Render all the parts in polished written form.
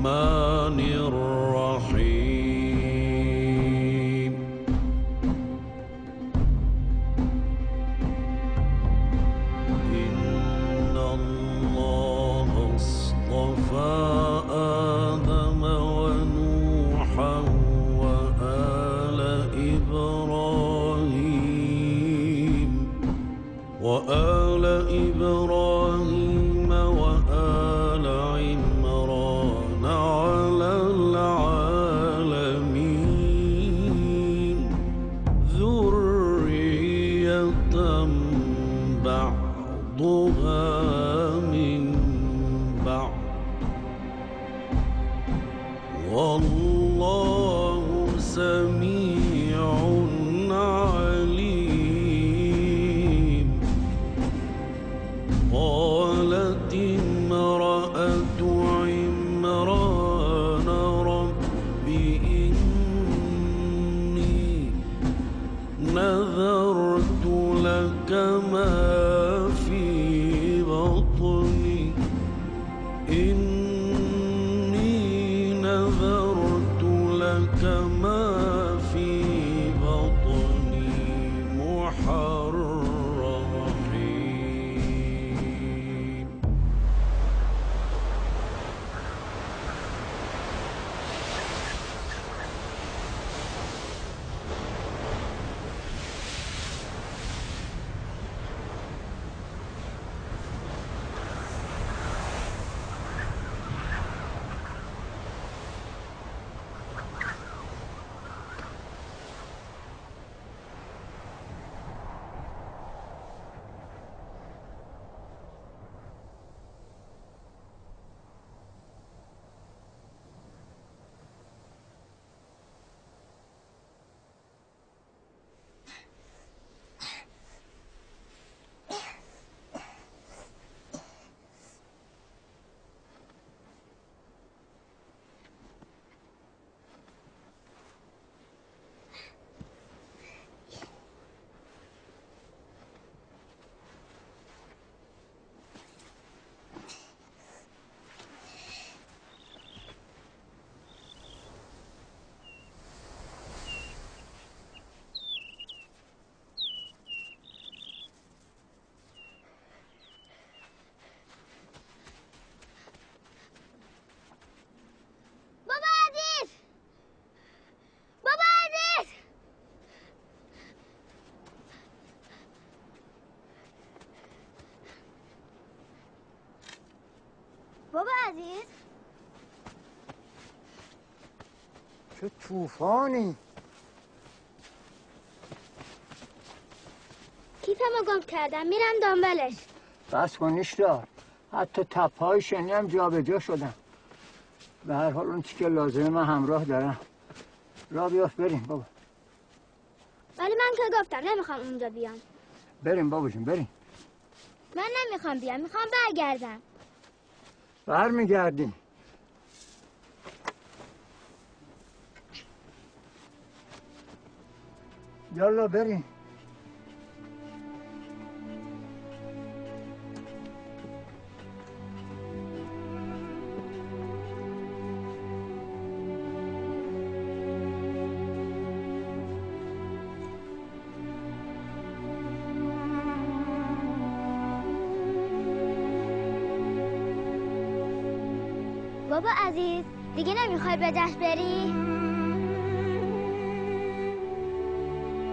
الرحمن الرحيم إن الله اصطفى آدم ونوحا وآل إبراهيم وآل عمران على العالمين ذرية بعضها من بعض والله سميع عليم قالت امرأة عمران رب إني نذرت لك ما في بطني إني نذرت لك ما في بطني محررين بابا عزیز چه طوفانی. کیفمو گم کردم میرم دنبالش. بس کن نیشتا، حتی تپهای شنی هم جا به جا شدن. به هر حال اون چی که لازمه من همراه دارم. را بیافت بریم بابا. ولی من که گفتم نمیخوام اونجا بیام. بریم بابا جون بریم. من نمیخوام بیام، میخوام برگردم. برمیگردیم. یالا بریم. بابا عزیز دیگه نمیخوای به جشن بری؟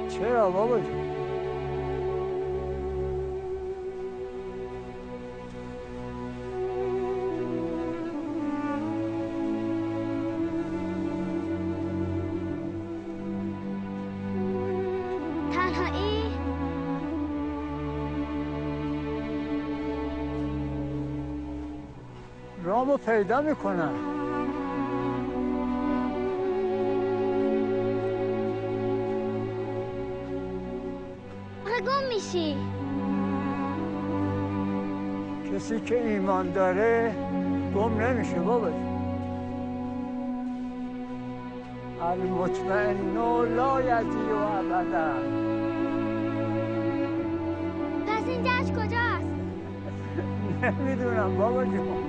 چرا بابا جون؟ تنهایی؟ رامو پیدا میکنم. گم میشی. کسی که ایمان داره گم نمیشه بابا. المطمئن لا یضیع ابدا. پس این جشن کجاست؟ نمیدونم بابا جون.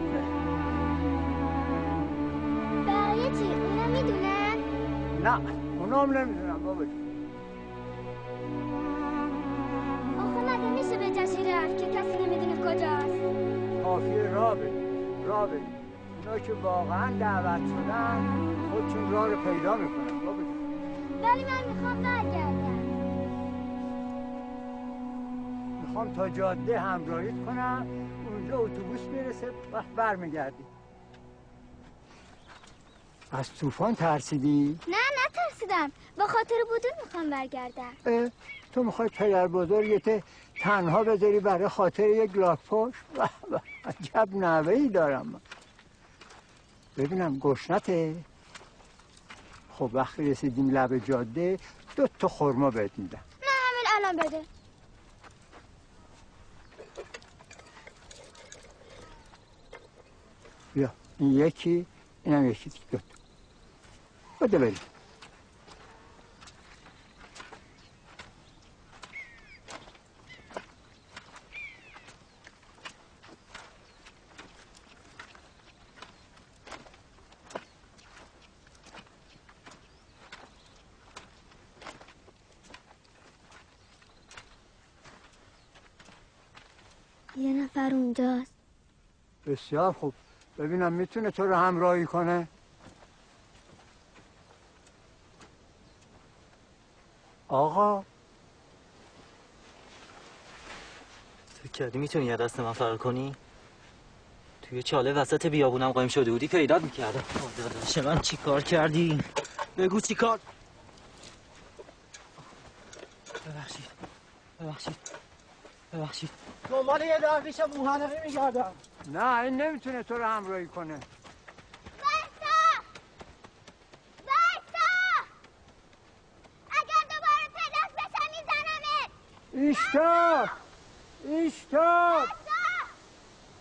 چی؟ اونا میدونن؟ نه اونام نمیدونم بابا. آخه مگه میشه به جشن رفت که کسی نمیدونه کجاست؟ کافیه راه بریم. اونا که واقعا دعوت شدن خودشون راه رو پیدا میکنن بابا. ولی من میخوام برگردم. میخوام تا جاده همراهیت کنم، اونجا اتوبوس میرسه وقت برمیگردی. از طوفان ترسیدی؟ نه ترسیدم، با خاطر بودون میخوام برگردم. تو میخوای پدر بزرگت تنها بذاری برای خاطر یک لاک‌پشت؟ عجب نوه‌ای دارم من. ببینم گشنته؟ خب وقتی رسیدیم لب جاده 2 تا خرما بهت میدم. نه همین الان بده. بیا این یکی، اینم یکی دیگه. 2 تا بده بریم. یه نفر اونجاست. بسیار خوب، ببینم میتونه تو رو همراهی کنه. آقا فکر کردی میتونی یه دست من فرار کنی؟ توی چاله وسط بیابونم قایم شده بودی پیدات میکردم. داداش من چی کار کردی؟ بگو چی کار؟ ببخشید دنبال یه درویش موحنقی میگردم. نه این نمیتونه تو رو همراهی کنه. بایستا! اگر دوباره پیداست بشم میزنمت.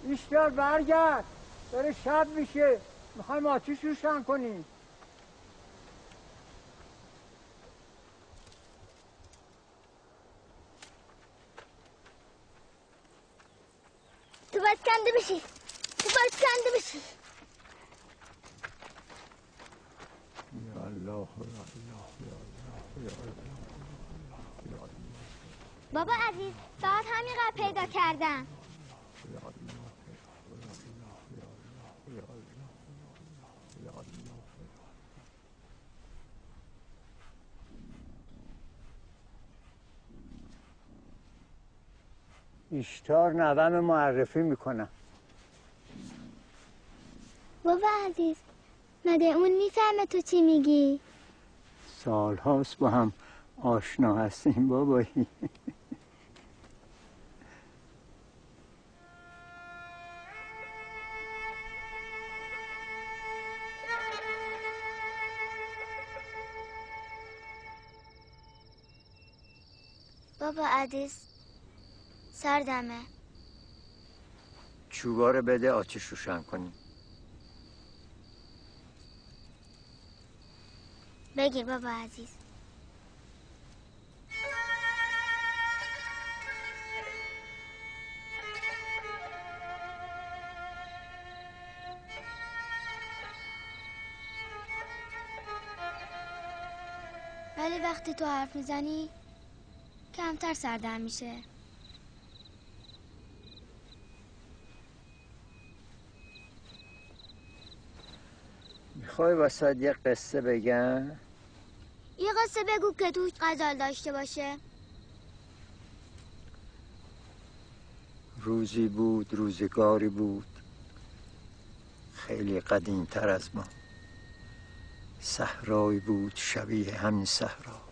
ایشتار برگرد، داره شب میشه، میخوایم آتیش روشن کنیم. تو باید کنده بشی. یا الله. بابا عزیز فقط همینقدر پیدا کردم. ایشتار نوم معرفی میکنم. بابا عزیز مگه اون میفهمه تو چی میگی؟ سال هاست با هم آشنا هستیم بابایی. بابا عزیز سردمه. چوبا رو بده آتیش روشن کنیم. بگیر بابا عزیز. ولی وقتی تو حرف میزنی کمتر سردم میشه. میخوای واسه یه قصه بگم؟ یه قصه بگو که توش غزل داشته باشه. روزی بود روزگاری بود خیلی قدیمتر از ما، صحرایی بود شبیه همین صحرا.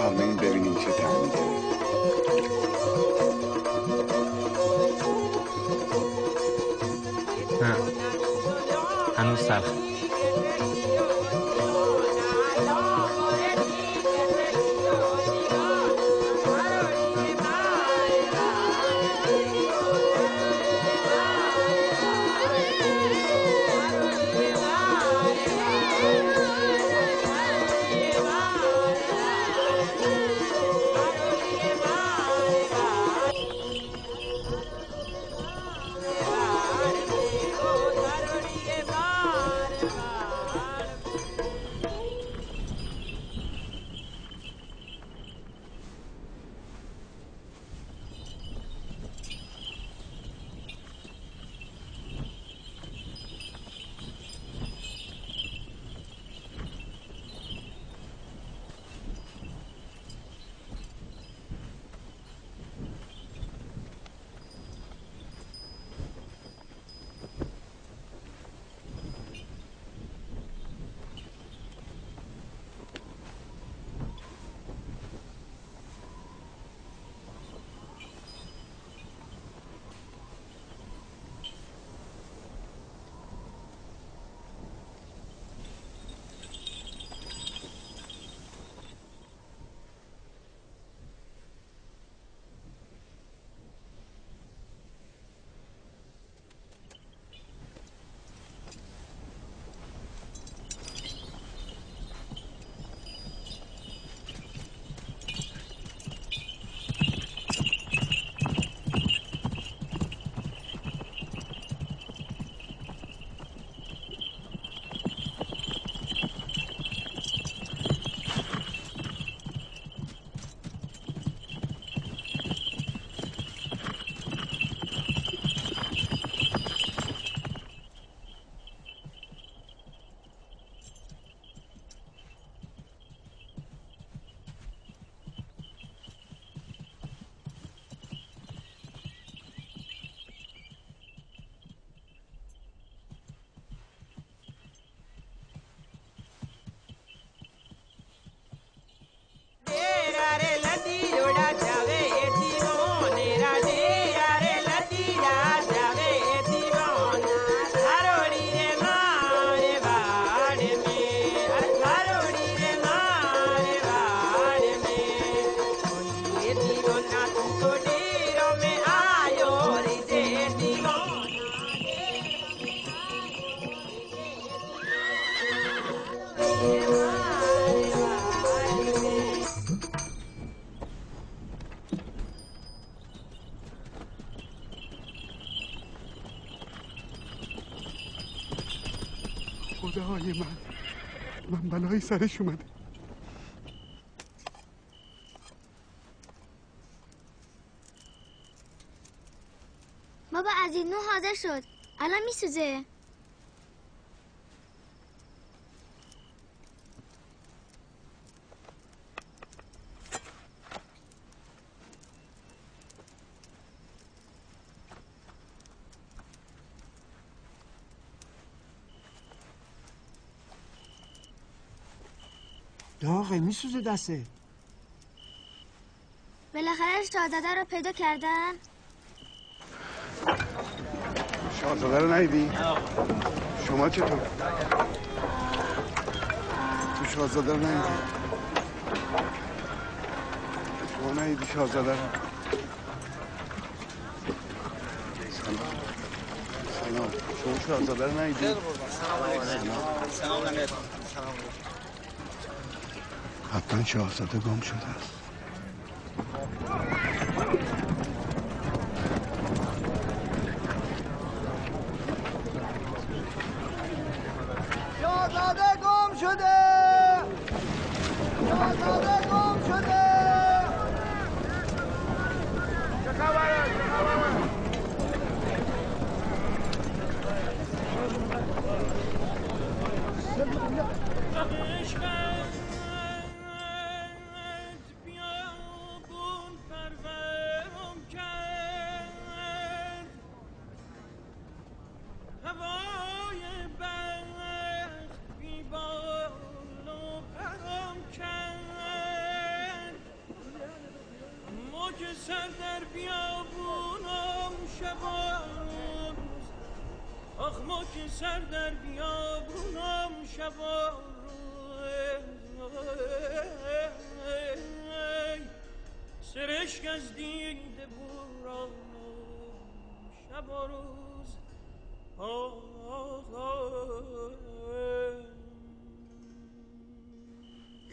بفرمایید ببینیم چه طعمی داره. نه هنوز تلخ. خدای من بلایی سرش اومده. بابا از این نو حاضر شد، الان میسوزه. داغه میسوزه دسته. بالاخره شاهزاده رو پیدا کردن. شاهزاده رو ندیدی؟ شما چطور؟ تو شاهزاده رو ندیدی؟ شما ندیدی شاهزاده رو؟ سلام. شما شاهزاده رو ندیدی؟ سلام. حتما شاهزاده گم شده است. شاهزاده گم شده! شاهزاده گم شده! چه خبره؟ که سر در بیابونم شب و روز آخ ما که سر در بیابونم شب و روز سرشک از دیده بورانم شب و روز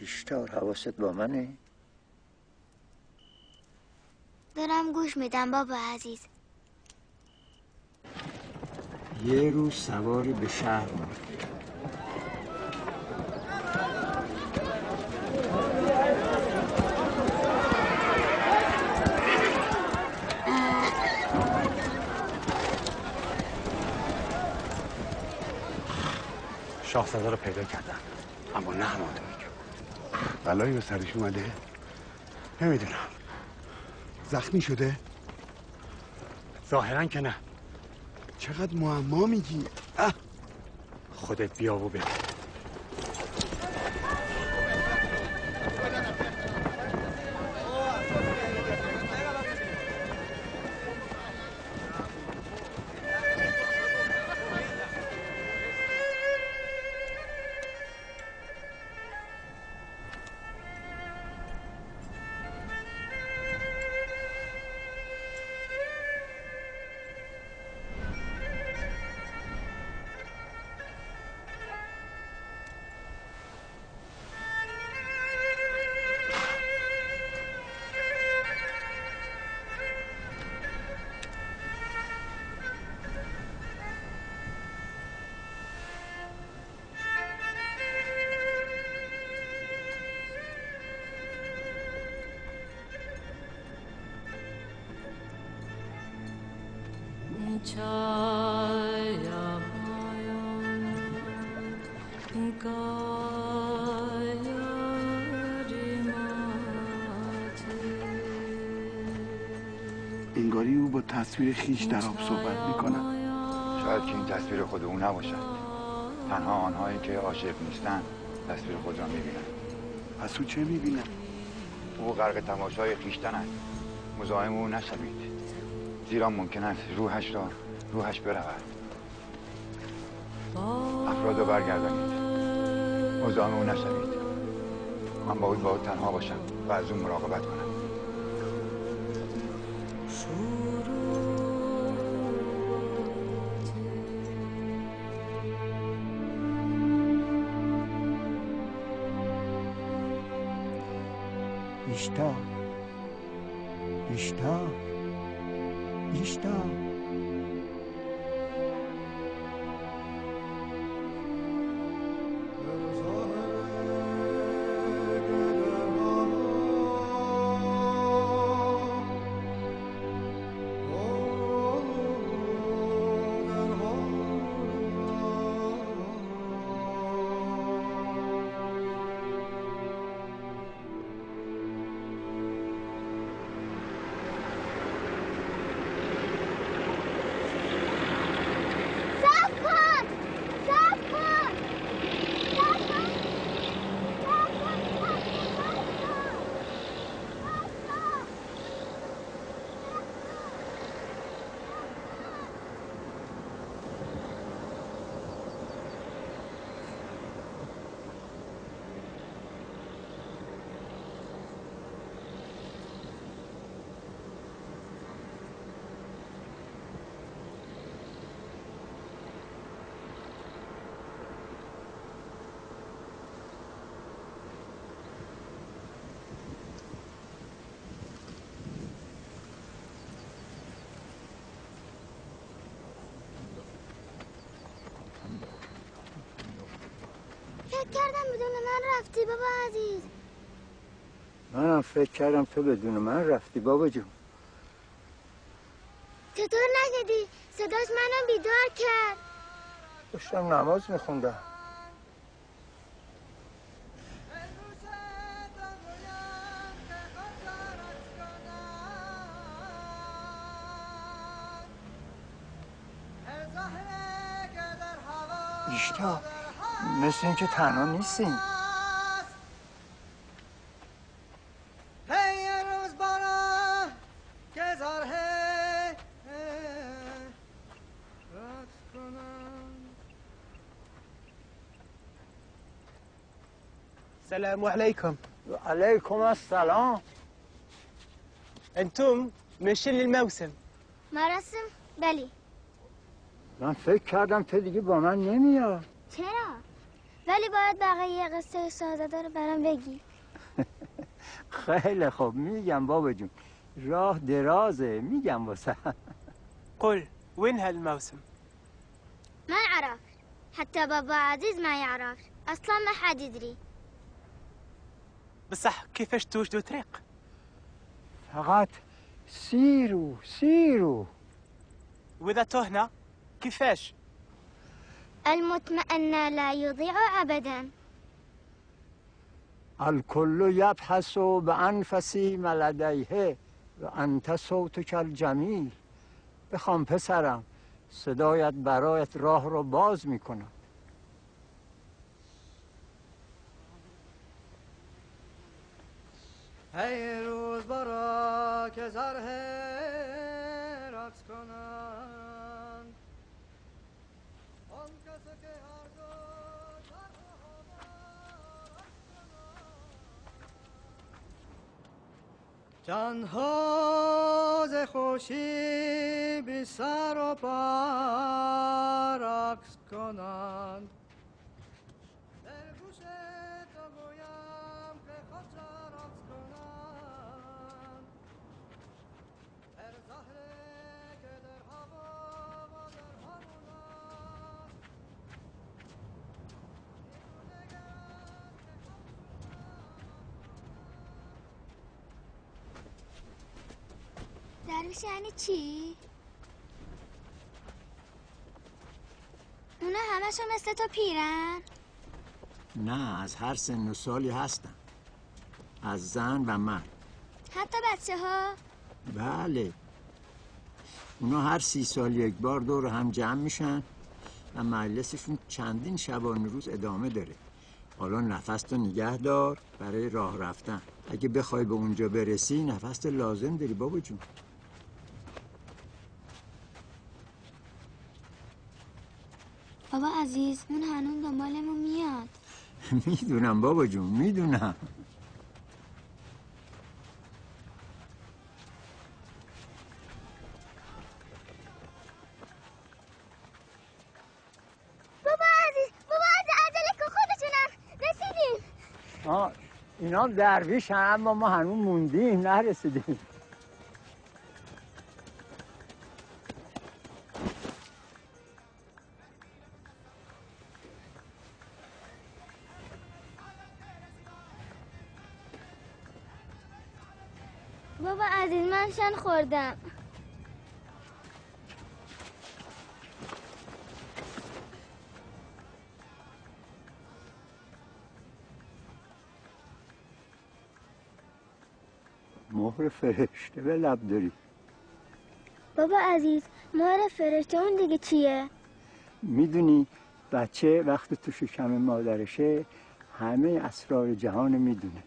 اشتار حواست با منه؟ دارم گوش میدم بابا عزیز. یه روز سواری به شهر اومد. شاهزاده رو پیدا کردن اما نه همانطوری که بلایی به سرش اومده نمیدونم. زخمی شده؟ ظاهرا که نه. چقدر معما میگی؟ خودت بیا و ببین. انگاری او با تصویر خیش در آب صحبت میکنه. شاید که این تصویر خود او نباشد. تنها آنهایی که عاشق نیستند تصویر خود را میبینند. پس او چه میبینه؟ او غرق تماشای خویشتن است. مزاحم او نشوید، زیرا ممکن است روحش برود. افراد را برگردانید، مزاحم او نشوید. من باید با او تنها باشم و از او مراقبت کنم. اشتار فکر کردم بدون من رفتی بابا عزیز. منم فکر کردم تو بدون من رفتی بابا جون. چطور نشدی؟ صداش منم بیدار کرد. داشتم نماز میخوندم. اشتا مثل این که تنها نیستیم. السلام عليكم. وعليكم السلام. انتم ماشيين للموسم؟ مراسم؟ بله. من فکر کردم تو دیگه با من نمیاد. چرا؟ ولی باید بقیه قصه شاهزاده رو برام بگی. خیلی خوب میگم بابا جون، راه درازه، میگم واسه. قل وين هالموسم؟ ما يعرف، حتى بابا عزيز ما يعرف، اصلا ما حد يدري. بصح كيفاش توجدوا طريق؟ فقط سيروا. واذا تهنا كيفاش؟ المطمئن لا يضيع ابدا. الكل يبحث بأنفس ما لديه و انت صوتك الجمیل. بخوام پسرم، صدایت برایت راه رو باز میکنم. ای روز برا که زره رقص کنند آن کسی که هر دو جانها ز خوشی بی سر و پا رقص کنند در گوش تو گویم که خود را رقص کنند در زهره که در هوا و در همون است درویش یعنی چی؟ اونا همشون مثل تو پیرن؟ نه، از هر سن و سالی هستن، از زن و مرد. حتی بچه ها؟ بله، اونا هر 30 سال یک بار دور هم جمع میشن و مجلسشون چندین شبانه روز ادامه داره. حالا نفس تو نگه دار برای راه رفتن. اگه بخوای به اونجا برسی نفس تو لازم داری بابا جون. بابا عزیز، اون هنوز دنبالمون میاد. میدونم بابا جون، میدونم. بابا عزیز عجله که خودشونم رسیدیم. اینا درویش هم، اما ما هنوز موندیم، نرسیدیم. بابا عزیز، من شن خوردم. مهر فرشته به لب داری. بابا عزیز، مهر فرشته اون دیگه چیه؟ میدونی بچه وقتی تو شکم مادرشه همه اسرار جهان میدونه.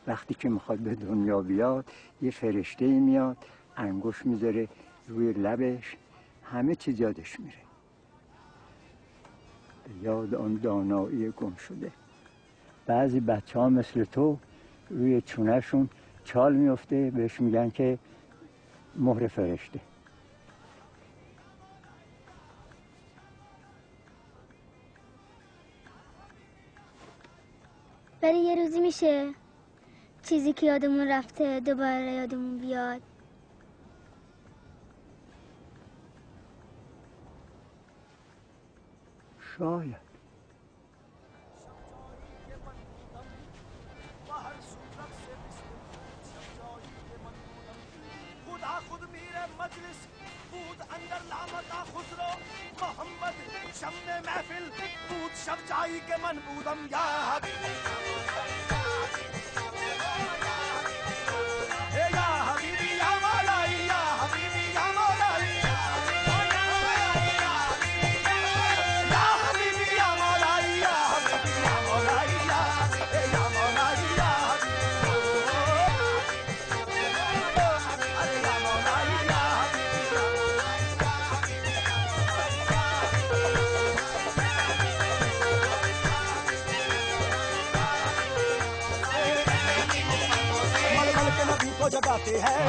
وقتی که میخواد به دنیا بیاد یه فرشته میاد، انگوش میذاره روی لبش، همه چیز یادش میره. به یاد آن دانایی گم شده. بعضی بچه ها مثل تو روی چونهشون چال میفته، بهش میگن که مهر فرشته. ولی یه روزی میشه چیزی که یادمون رفته دوباره یادمون بیاد. شاید. خود میره مجلس بود اندر لعنت خسرو محمد شمع محفل بود شب جایی که من بودم یا حبیبی یا حبیبی یا مولایی یا حبیبی یا مولایی یا حبیبی یا مولایی یا حبیبی یا مولایی یا مولایی یا को जगाते हैं,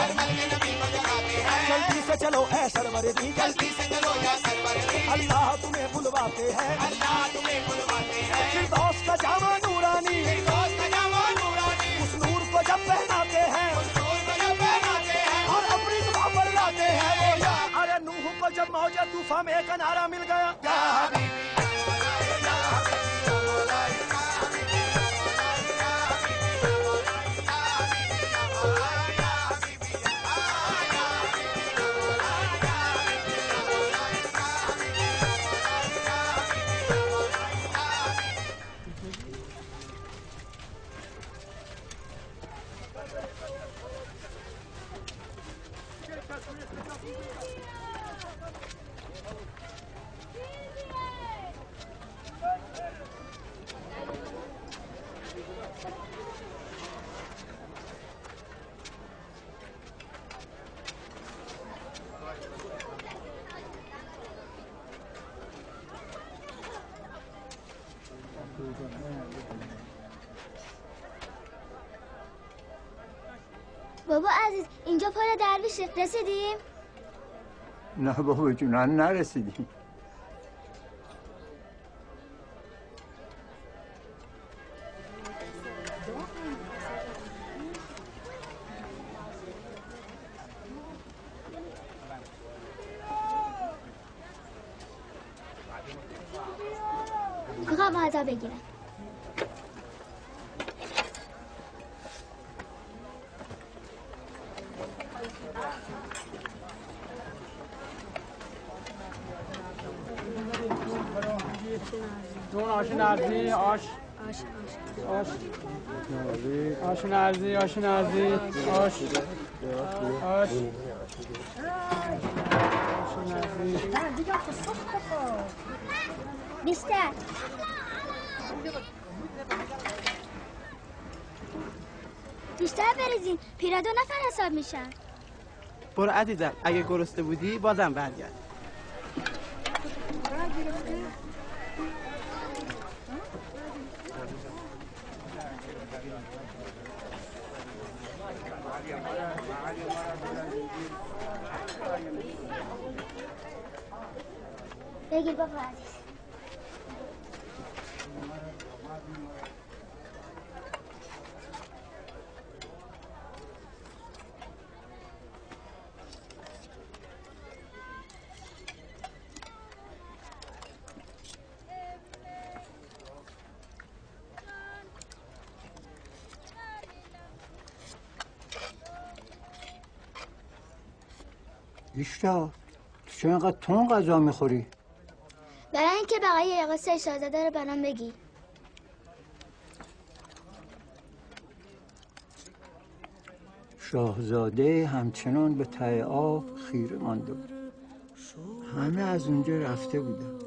जल्दी से चलो ऐ सरवर दी, जल्दी से चलो ऐ सरवर दी, अल्लाह तुम्हें बुलवाते हैं, अल्लाह तुम्हें बुलवाते हैं, फिरदौस का जामा नूरानी, फिरदौस का जामा नूरानी, उस नूर को जब पहनाते हैं, उस नूर को जब पहनाते हैं, और अपनी दुआ पर लाते हैं, अरे नूह को जब मौजे तूफान में एक नारा मिल गया, या हबीबी بابا عزیز اینجا پل درویشه، رسیدیم؟ نه بابا جون نرسیدیم. میخوام غذا بگیرم. دون آش نرزی آش آش آش نرزی آش نرزی آش آش بیشتر بیشتر بریزین، پیرادو نفر حساب میشن. برو عزیزم، اگه گرسنه بودی بازم برگرد. بگیر بابا عزیز. بیشتر تو چه اینقدر تون غذا میخوری؟ برای اینکه بقیه قصه شاهزاده رو برام بگی. شاهزاده همچنان به ته آب خیره مانده بود. همه از اونجا رفته بودن،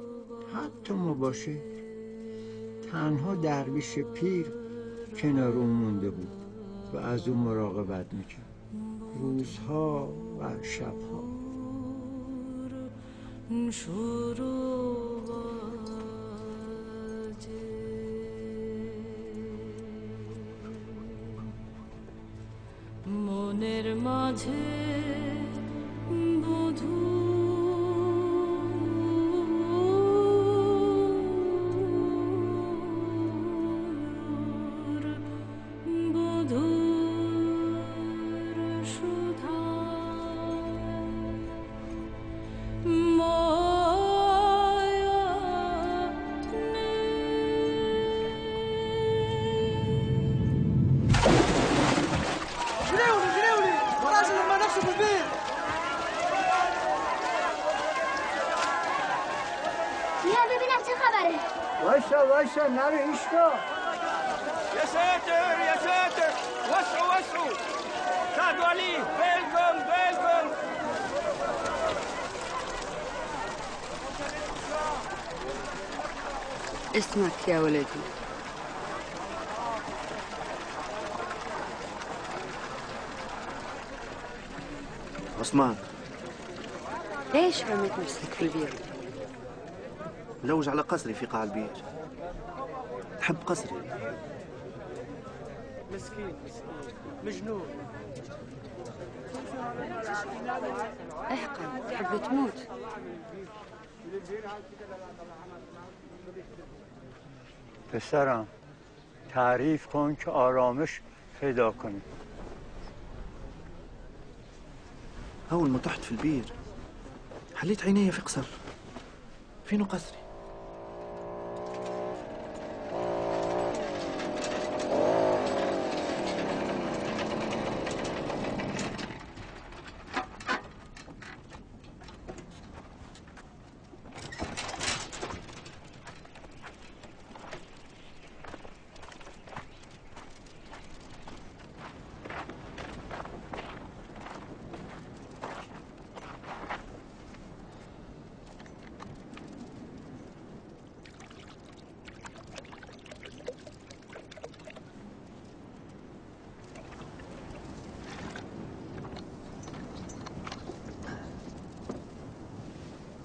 حتی مباشر. تنها درویش پیر کنار اون مونده بود و از اون مراقبت میکرد روزها و شبها. মনের মাঝে বধূ وایسا نرو ایشکا. یا ساتر یا ساتر وسو کردوالی بلکن اسمك يا ولدي؟ عثمان. ليش رميت نفسك في البير؟ ملوج على قصري في قاع البير. تحب قصري. مسكين مجنون. احقن تحب تموت. پسرم تعریف کن که آرامش پیدا کنی. أول ما طحت في البير حليت عيني في قصر. فينه قصري؟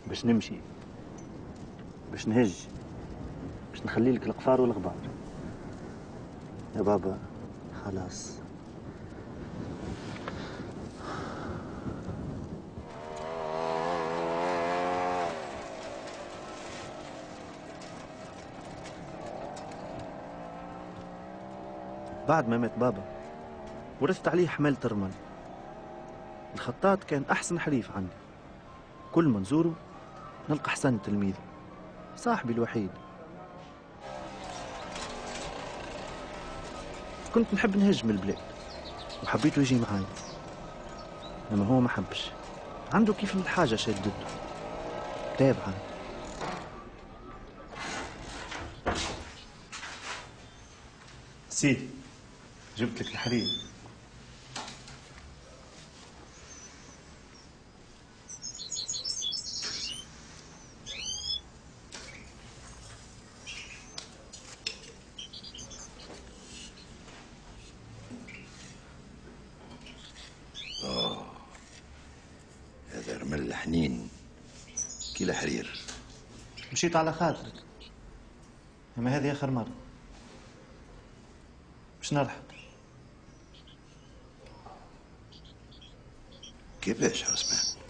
باش نمشي، باش نهج، باش نخلي لك القفار والغبار. يا بابا خلاص. بعد ما مات بابا ورثت عليه حمالة الرمل. الخطاط كان أحسن حريف عندي، كل ما نزوره نلقى حسن تلميذي صاحبي الوحيد. كنت نحب نهج من البلاد وحبيته يجي معاي، لما هو ما حبش. عنده كيف الحاجة شدته تابعة. سيدي جبت لك الحليب. هذا رمل حنين كلا حرير. مشيت على خاطرك، أما هذه آخر مرة. باش نرحل. كيفاش عثمان؟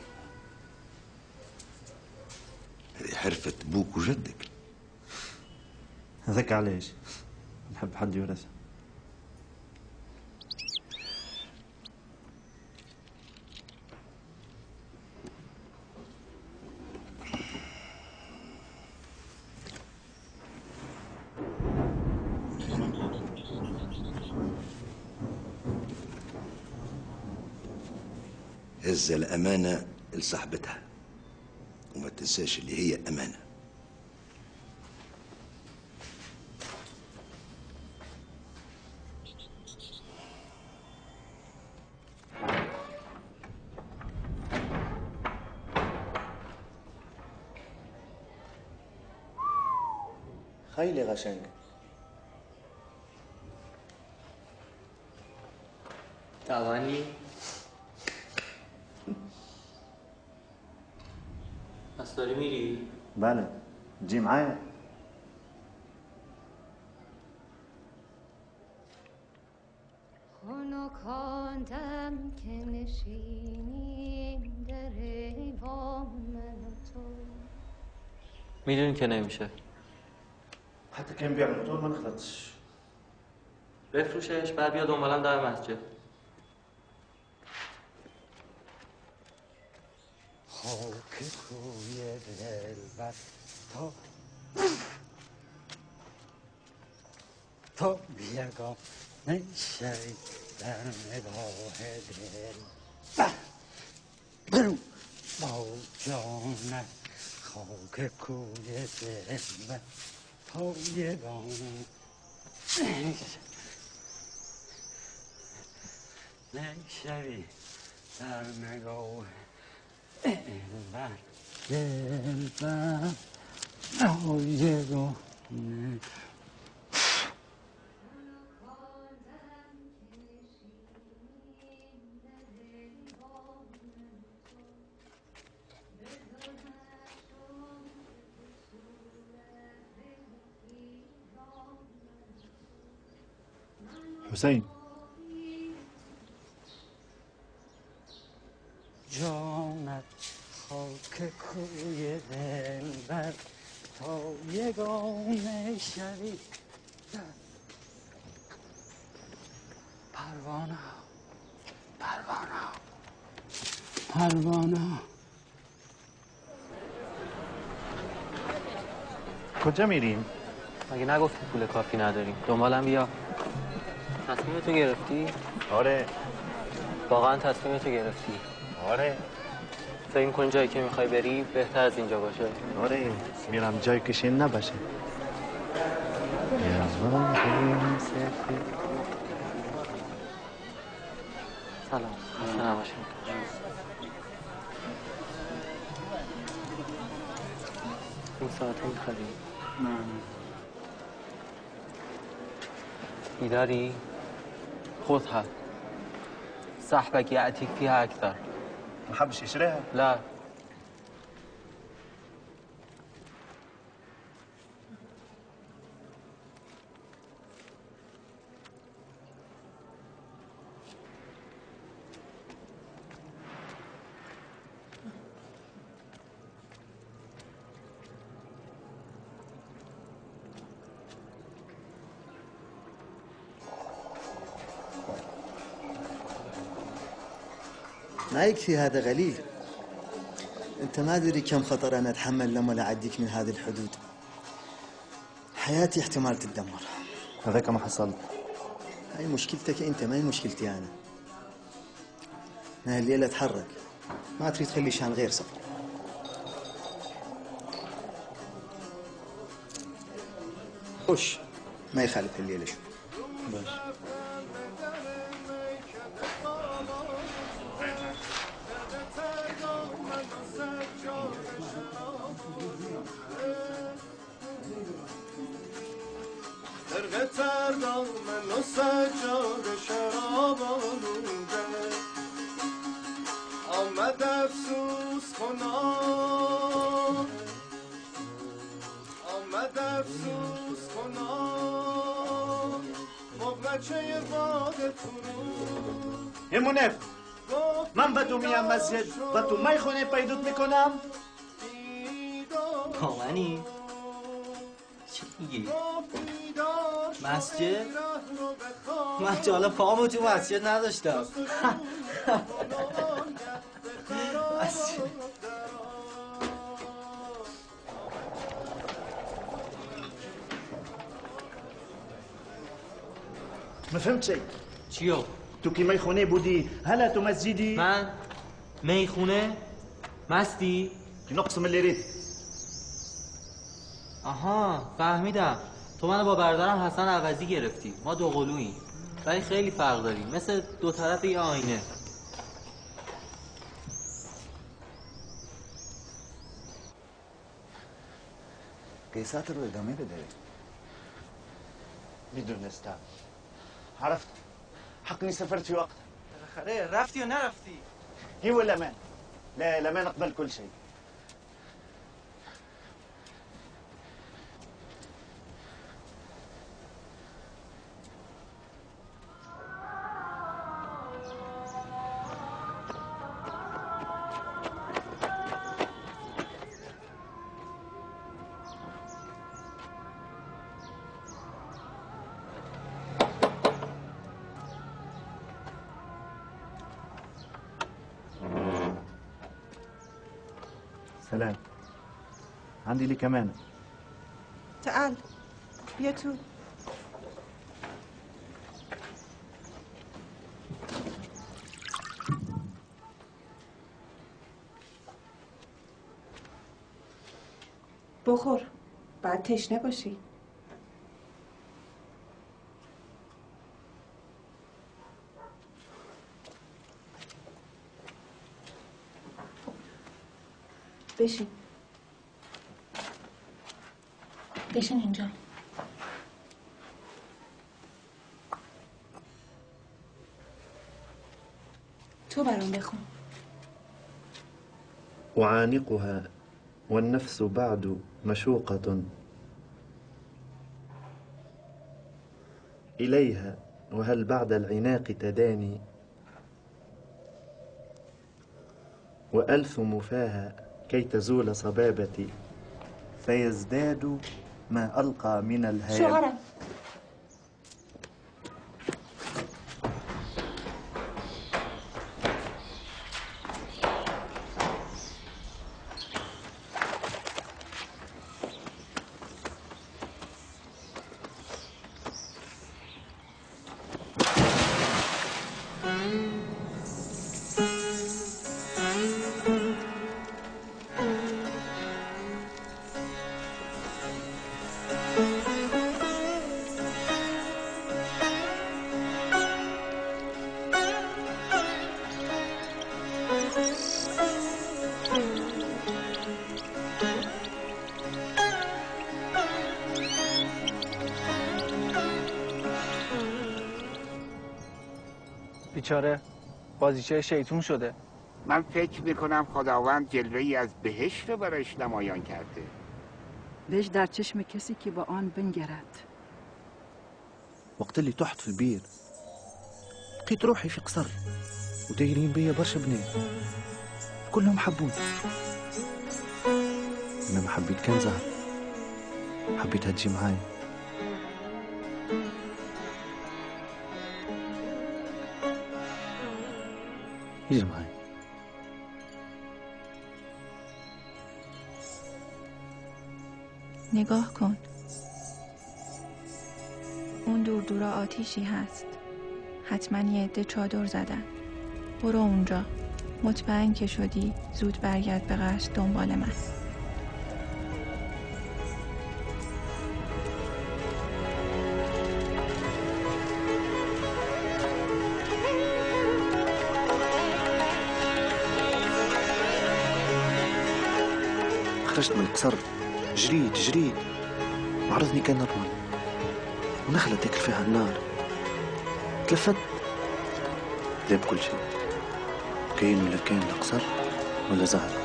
هذه حرفة بوك وجدك. هذاك علاش نحب حد يورثها. هز الأمانة لصاحبتها وما تنساش اللي هي أمانة. خيلي غشنك. تعباني؟ بس داری میری؟ بله، تجي معايا؟ خنکاندم که نشینیم در ایوان من و تو. میدونی که نمیشه. حتى كان بيع الموتور ما نخلطش. بفروشش بعد بیا دنبالم در مسجد. خاک کوی دلبر تا بیگانه شوی در نگاه دل برو با جانت. خاک کوی دلبر تا بیگانه نشوی در نگاه دلبر دلبر یگانه. حسين جانت خاک کوی دلبر تا یگانه شوی پروانه پروانه پروانه. کجا میریم؟ مگه نگفتی پول کافی نداریم؟ دنبالم بیا. تصمیمتو گرفتی؟ آره. واقعا تصمیمتو گرفتی؟ آره. فکر می‌کنی جایی که میخوای بری بهتر از اینجا باشه؟ آره. میرم جایی که شین نباشه. سلام. خسته نباشید. این ساعته میخوادی؟ نه. بیداری؟ خذها صاحبك يأتيك فيها أكثر. ما حبش يشتريها؟ لا. ما يكفي هذا غليل. انت ما ادري كم خطر انا اتحمل لما اعديك من هذه الحدود. حياتي احتمال تتدمر. هذاك ما حصل. هاي مشكلتك انت، ما هي مشكلتي انا. انا الليله اتحرك، ما تريد تخلي شان غير سفر. خش، ما يخالف الليله شو. باش. آمد افسوس کنان آمد افسوس کنان مغلچه باد فرود یه منف من به تو میام مسجد و تو میخونه پیدوت میکنم. کامنی؟ چی میگی؟ مسجد؟ من تا حالا پامو تو مسجد نداشتم. ما فهمت شيء. چیو؟ تو کی میخونه بودی؟ هلا تو مسجدی؟ من میخونه؟ مستی؟ نقصم اللي ريت. آها فهمیدم. تو منو با برادرم حسن عوضی گرفتی. ما دو قلوییم ولی خیلی فرق داریم، مثل دو طرف یه آینه. قیسات رو ادامه بده. میدونستم. عرفت حقني سافرت في وقت. خير رفتي ولا نرفتي؟ هي ولا مان؟ لا الأمان أقبل كل شيء. سلام. عندي لك أمانة. تعال بیا تو. بخور، بعد تشنه باشی. بشین. بشین اینجا. تو برام بخون. أعانقها والنفس بعد مشوقة إليها وهل بعد العناق تداني وألثم فاها كي تزول صبابتي فيزداد ما ألقى من الهيام. شوهرم بیچاره بازیچه شیطون شده. من فکر میکنم خداوند جلوه‌ای از بهشت رو برایش نمایان کرده. ليش دار تشمي كسي كي بقان بنجرات. وقت اللي تحت في البير لقيت روحي في قصر ودايرين بيا برشا بنات كلهم حبوني. انا ما حبيت كان زهر، حبيتها تجي معاي. يجي معاي. نگاه کن، اون دور دورا آتیشی هست. حتما یه عده چادر زدن. برو اونجا، مطمئن که شدی زود برگرد به قصد دنبال من. خرجت من القصر، جريت وعرضني كان نرمل ونخلة تاكل فيها النار. تلفت ذاب كل شيء، كاين ولا كان لا قصر ولا زهر.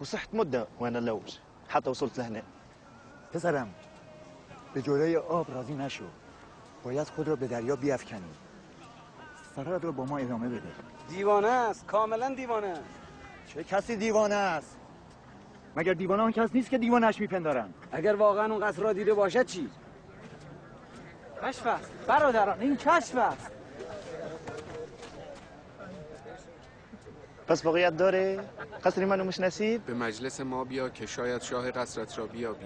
وصحت مدة وأنا لوج حتى وصلت لهنا. پسرم به جلوی آب راضی نشو. باید خود را به دریا بیفکنی. سفرت را با ما ادامه بده. دیوانه است، کاملا دیوانه است. چه کسی دیوانه است؟ مگر دیوانه آن کس نیست که دیوانه‌اش میپندارند؟ اگر واقعا اون قصر را دیده باشد چی؟ کشف است برادران، این کشف است. پس واقعیت داره؟ قصری منو مشناسید؟ به مجلس ما بیا که شاید شاه قصرت را بیابی.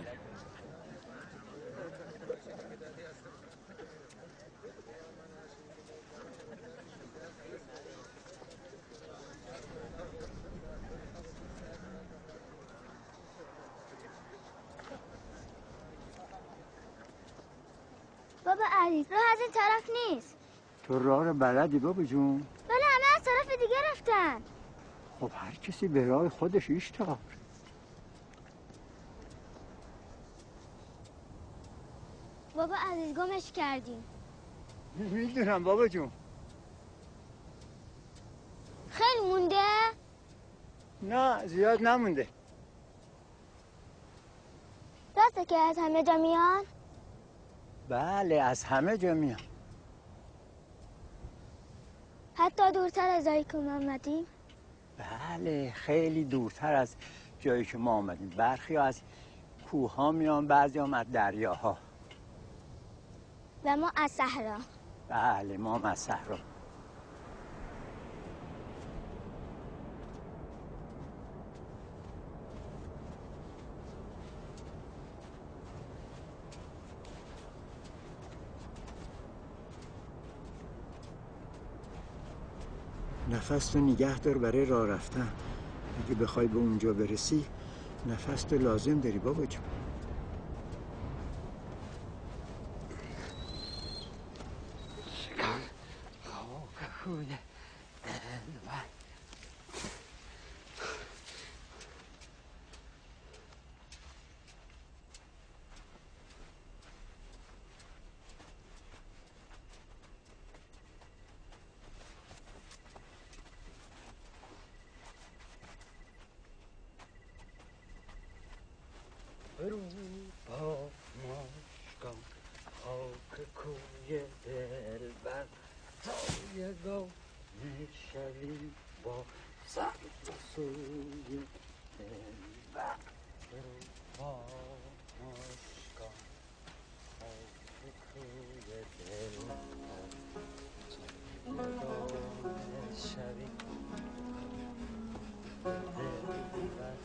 بابا علی راه از این طرف نیست. تو راه رو بلدی بابا جون؟ ولی همه از طرف دیگه رفتن. خب هر کسی به راه خودش ایستاد. بابا عزیز گمش کردیم. میدونم بابا جون. خیلی مونده؟ نه زیاد نمونده. راسته که از همه جا میان؟ بله از همه جا میان. حتی دورتر از جایی که ما آمدیم؟ بله خیلی دورتر از جایی که ما آمدیم. برخی ها از کوه ها میان، بعضی هم از دریاها. و ما از صحرا. بله ما هم از صحرا. نفس تو نگه دار برای راه رفتن. اگه بخوای به اونجا برسی نفس تو لازم داری بابا جون. یگانه شوی با سر سوی دلبر با مشکان خاک کوی دلبر یگانه شوی دلبر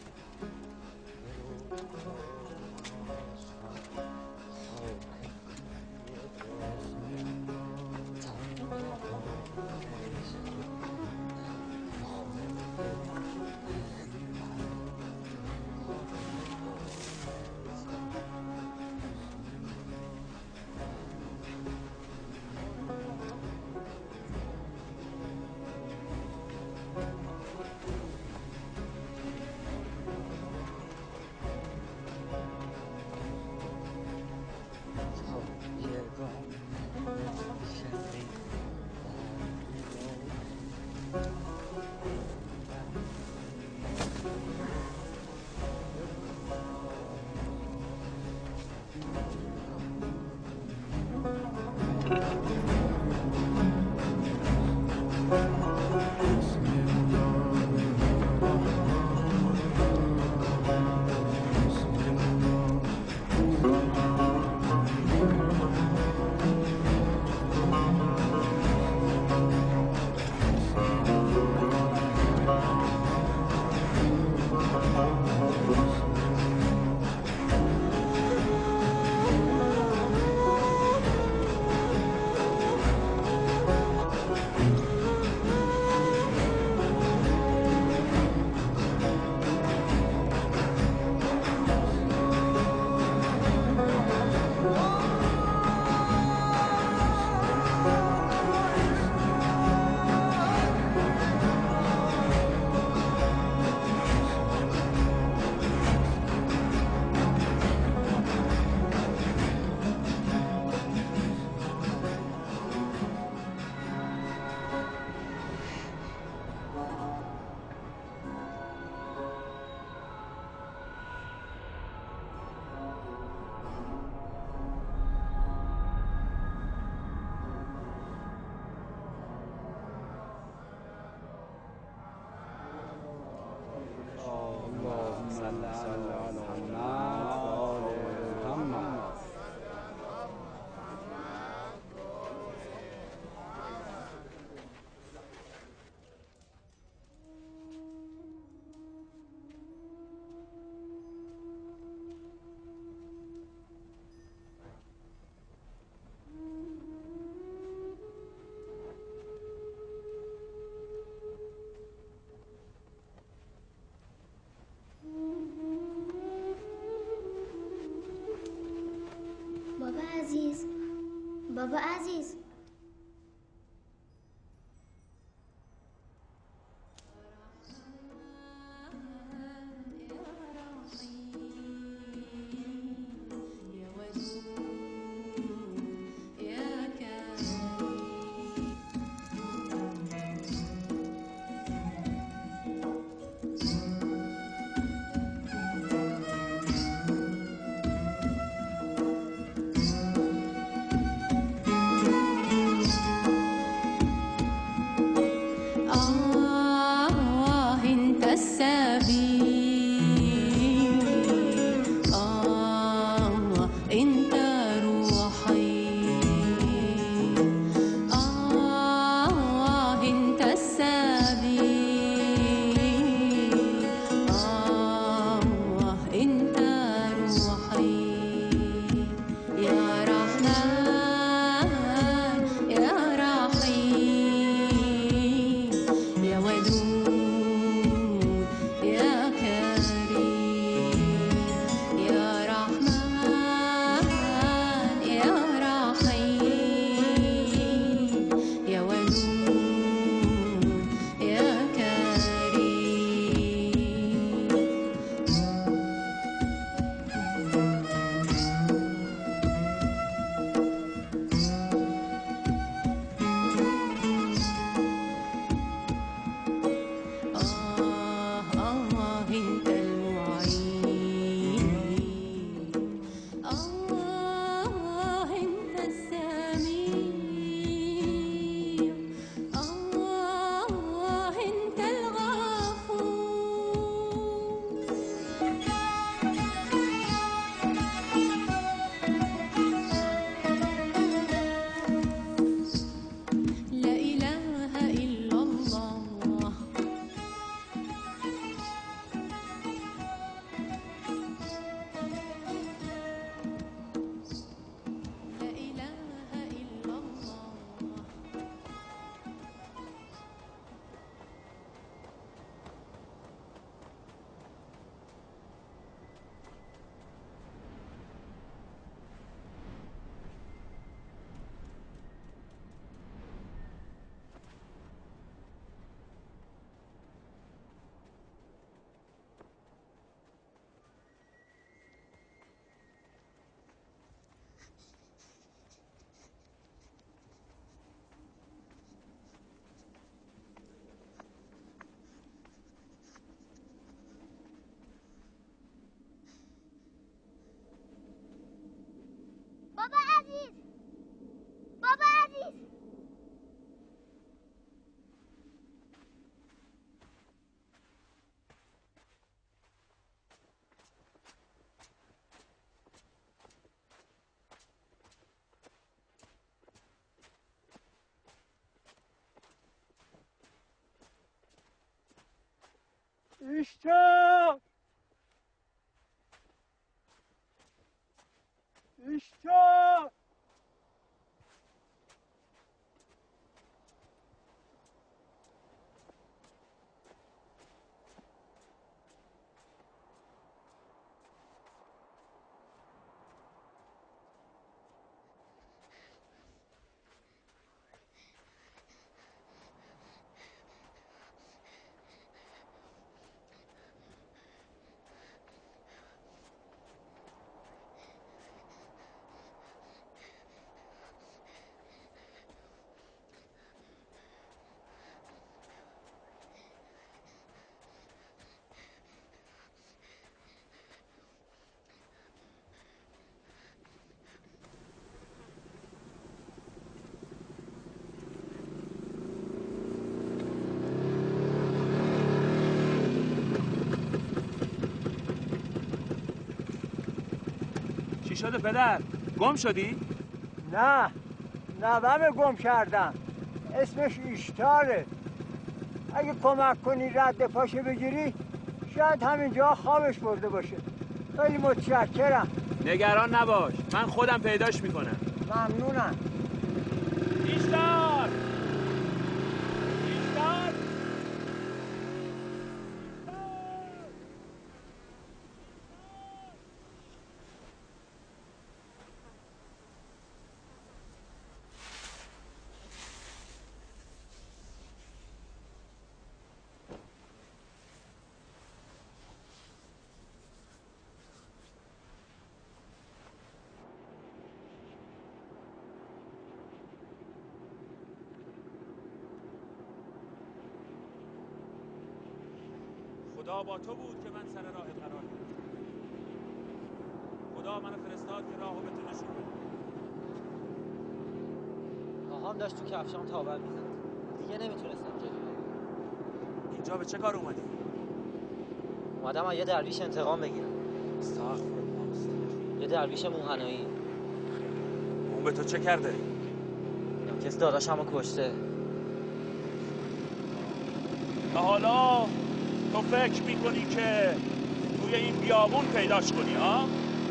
بابا عزیز بابا عزیز، بابا عزیز. اشتاق اشتاق چی شده پدر؟ گم شدی؟ نه نوام گم کردم، اسمش ایشتاره. اگه کمک کنی رد پاشو بگیری شاید همینجا خوابش برده باشه. خیلی متشکرم. نگران نباش، من خودم پیداش میکنم. ممنونم. ایشتار! ایشتار! خدا با تو بود که من سر راه قرار گرفتم. خدا منو فرستاد که راهو به تو نشون بده. آقام داشت تو کفشام تاول میزد، دیگه نمیتونستم جلو برم. اینجا به چه کار اومدی؟ اومدم از یه درویش انتقام بگیرم. استغفرالله. یه درویش موهنایی. اون به تو چه کرده؟ کسی داداشمو کشته. و حالا تو فکر میکنی که توی این بیابون پیداش کنی ها؟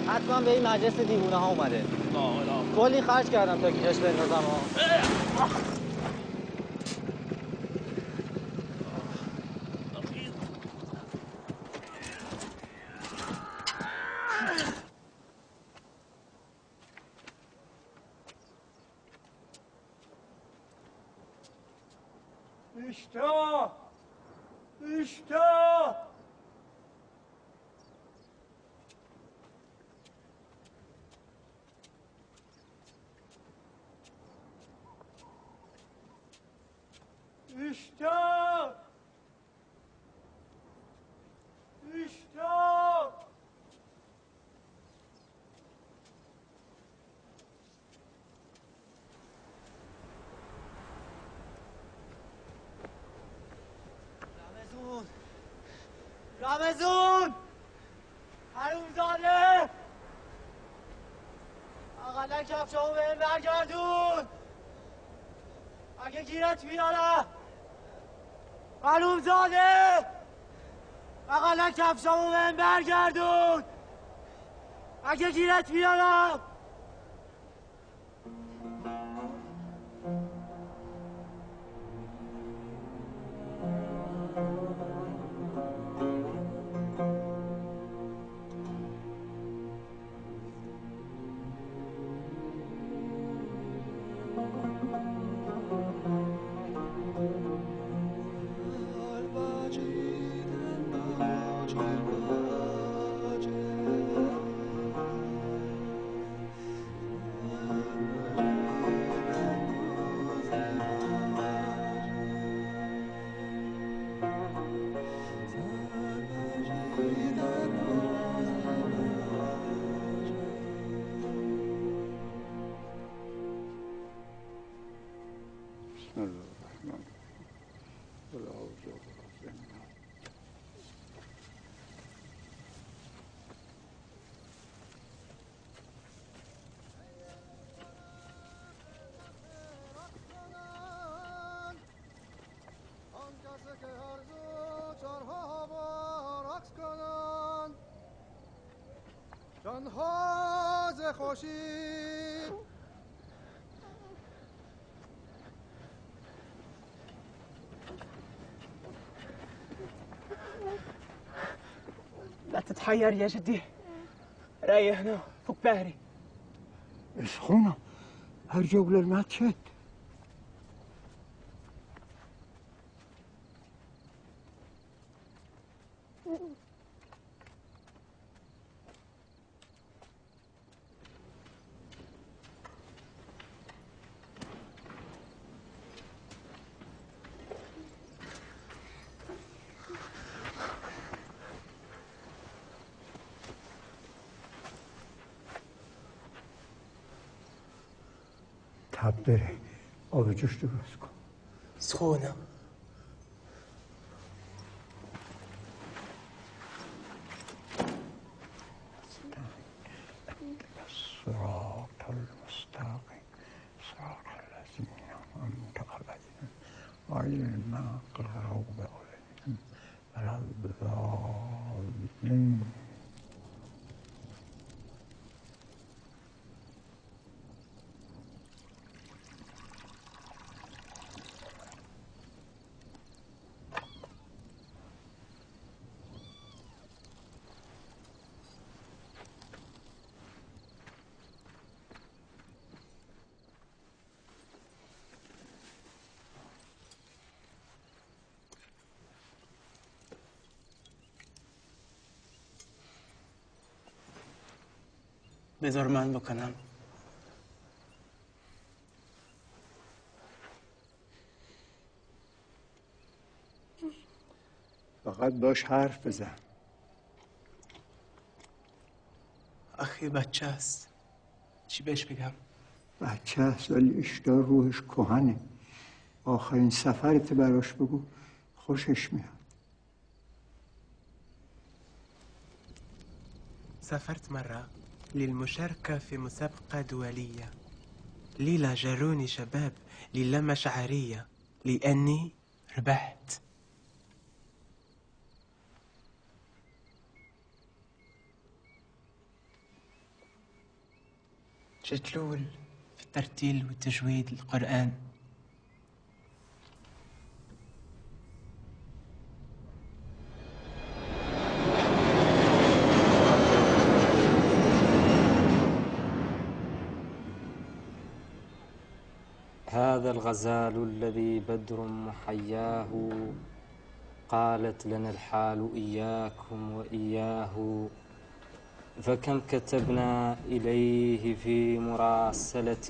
حتما به این مجلس دیوونه ها اومده. کلی خرج کردم تا گیرش بندازم ها. اشتاق اشتاق اشتاق اشتاق رمزون حرومزاده اقلا کفشامو به این برگردون اگه گیرت میارم. حرومزاده اقلا کفشامو به این برگردون اگه گیرت میارم. بسم الله الرحمن الرحیم. جانها ز خوشی لا تتحير يا جدي، ريحنا فوق بهري. اسخونه هر جوله الماتشت. تب بره آب جوش درست کن. سخونة. صراط المستقيم صراط الذين أنعمت عليهم غير المغضوب عليهم ولا الضالين. بذار من بکنم. فقط باش حرف بزن. آخه بچه است، چی بهش بگم؟ بچه است ولی اشتار روحش کهنه. آخرین سفرت براش بگو، خوشش میاد. سافرت مرة للمشاركة في مسابقة دولية. ليلى جروني شباب للمة شعرية لأني ربحت. جت الأول في الترتيل والتجويد القرآن. هذا الغزال الذي بدر محياه قالت لنا الحال إياكم وإياه فكم كتبنا إليه في مراسلة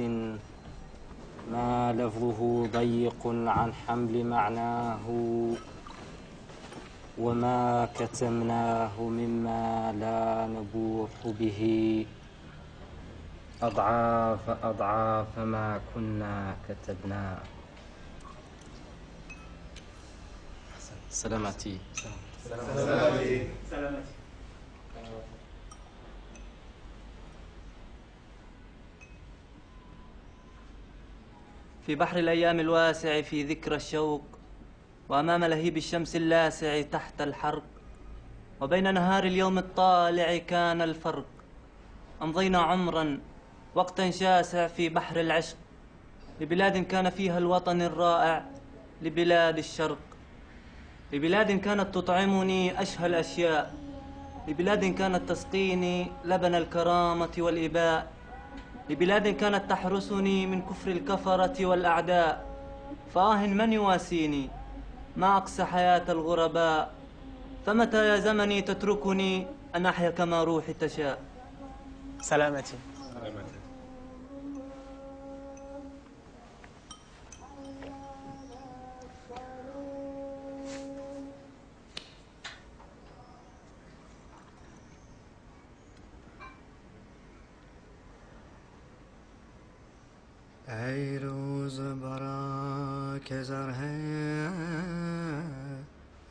ما لفظه ضيق عن حمل معناه وما كتمناه مما لا نبوح به أضعاف أضعاف ما كنا كتبناه. سلامتي. سلامتي. في بحر الأيام الواسع في ذكرى الشوق وأمام لهيب الشمس اللاسع تحت الحرق وبين نهار اليوم الطالع كان الفرق. أمضينا عمرا وقتا شاسع في بحر العشق لبلاد كان فيها الوطن الرائع، لبلاد الشرق، لبلاد كانت تطعمني أشهى الأشياء، لبلاد كانت تسقيني لبن الكرامة والإباء، لبلاد كانت تحرسني من كفر الكفرة والأعداء. فآه من يواسيني ما أقسى حياة الغرباء. فمتى يا زمني تتركني أن أحيا كما روحي تشاء. سلامتي. ای روز برای که زره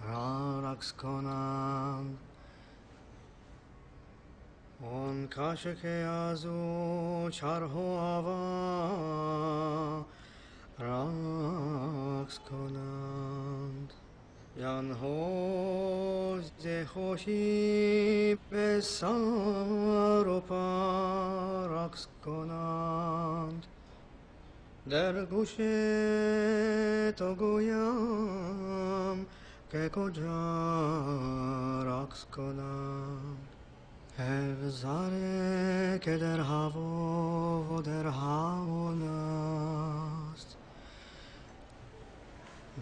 را رقص کنند آن کاشه که از او چرخ و هوا رقص کنند یان حوض خوشی به سر و پا رقص کنند در گوش تو گویم که کجا رقص کنند هر ذره که در هوا و در همان است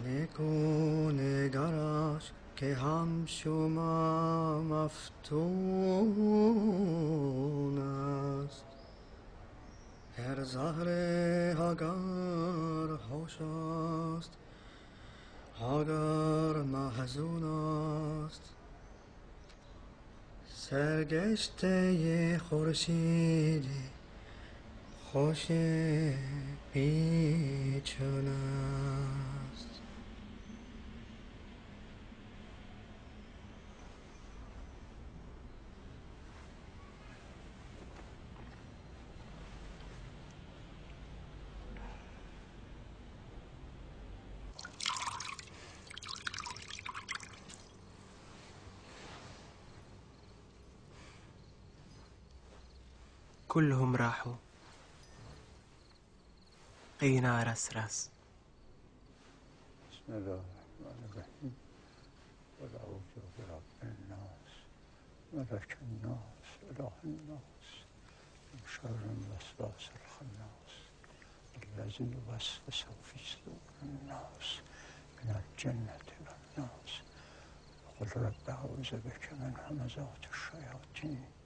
نیکو نگرش که هم شما مفتون است هر زهره اگر هوش است اگر محزون است سرگشته خورشیدی خوش پیچون است كلهم راحوا قينا رسرس بسم الله الرحمن الرحیم قل اعوذ برب الناس ملک الناس اله الناس من شر الوسواس الخناس الذي يوسوس في صدور الناس من الجنة والناس قل رب اعوذ بك من همزات الشياطين.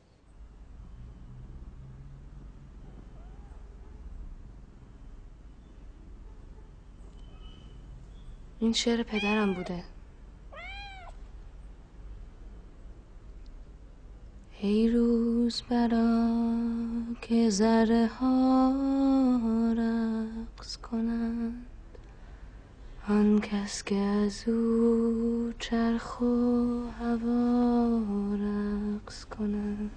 این شعر پدرم بوده. ای روز برا که ذره ها رقص کنند آن کس که از او چرخ و هوا رقص کنند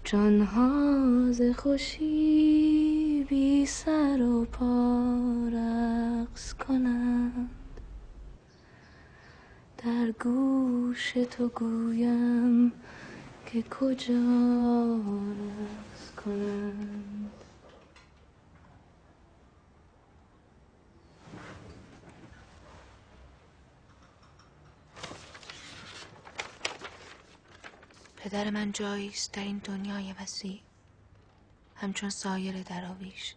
جانها ز خوشی بی سر و پا رقص کنند در گوش تو گویم که کجا رقص کنند. پدر من جایی است در این دنیای وسیع همچون سایر دراویش.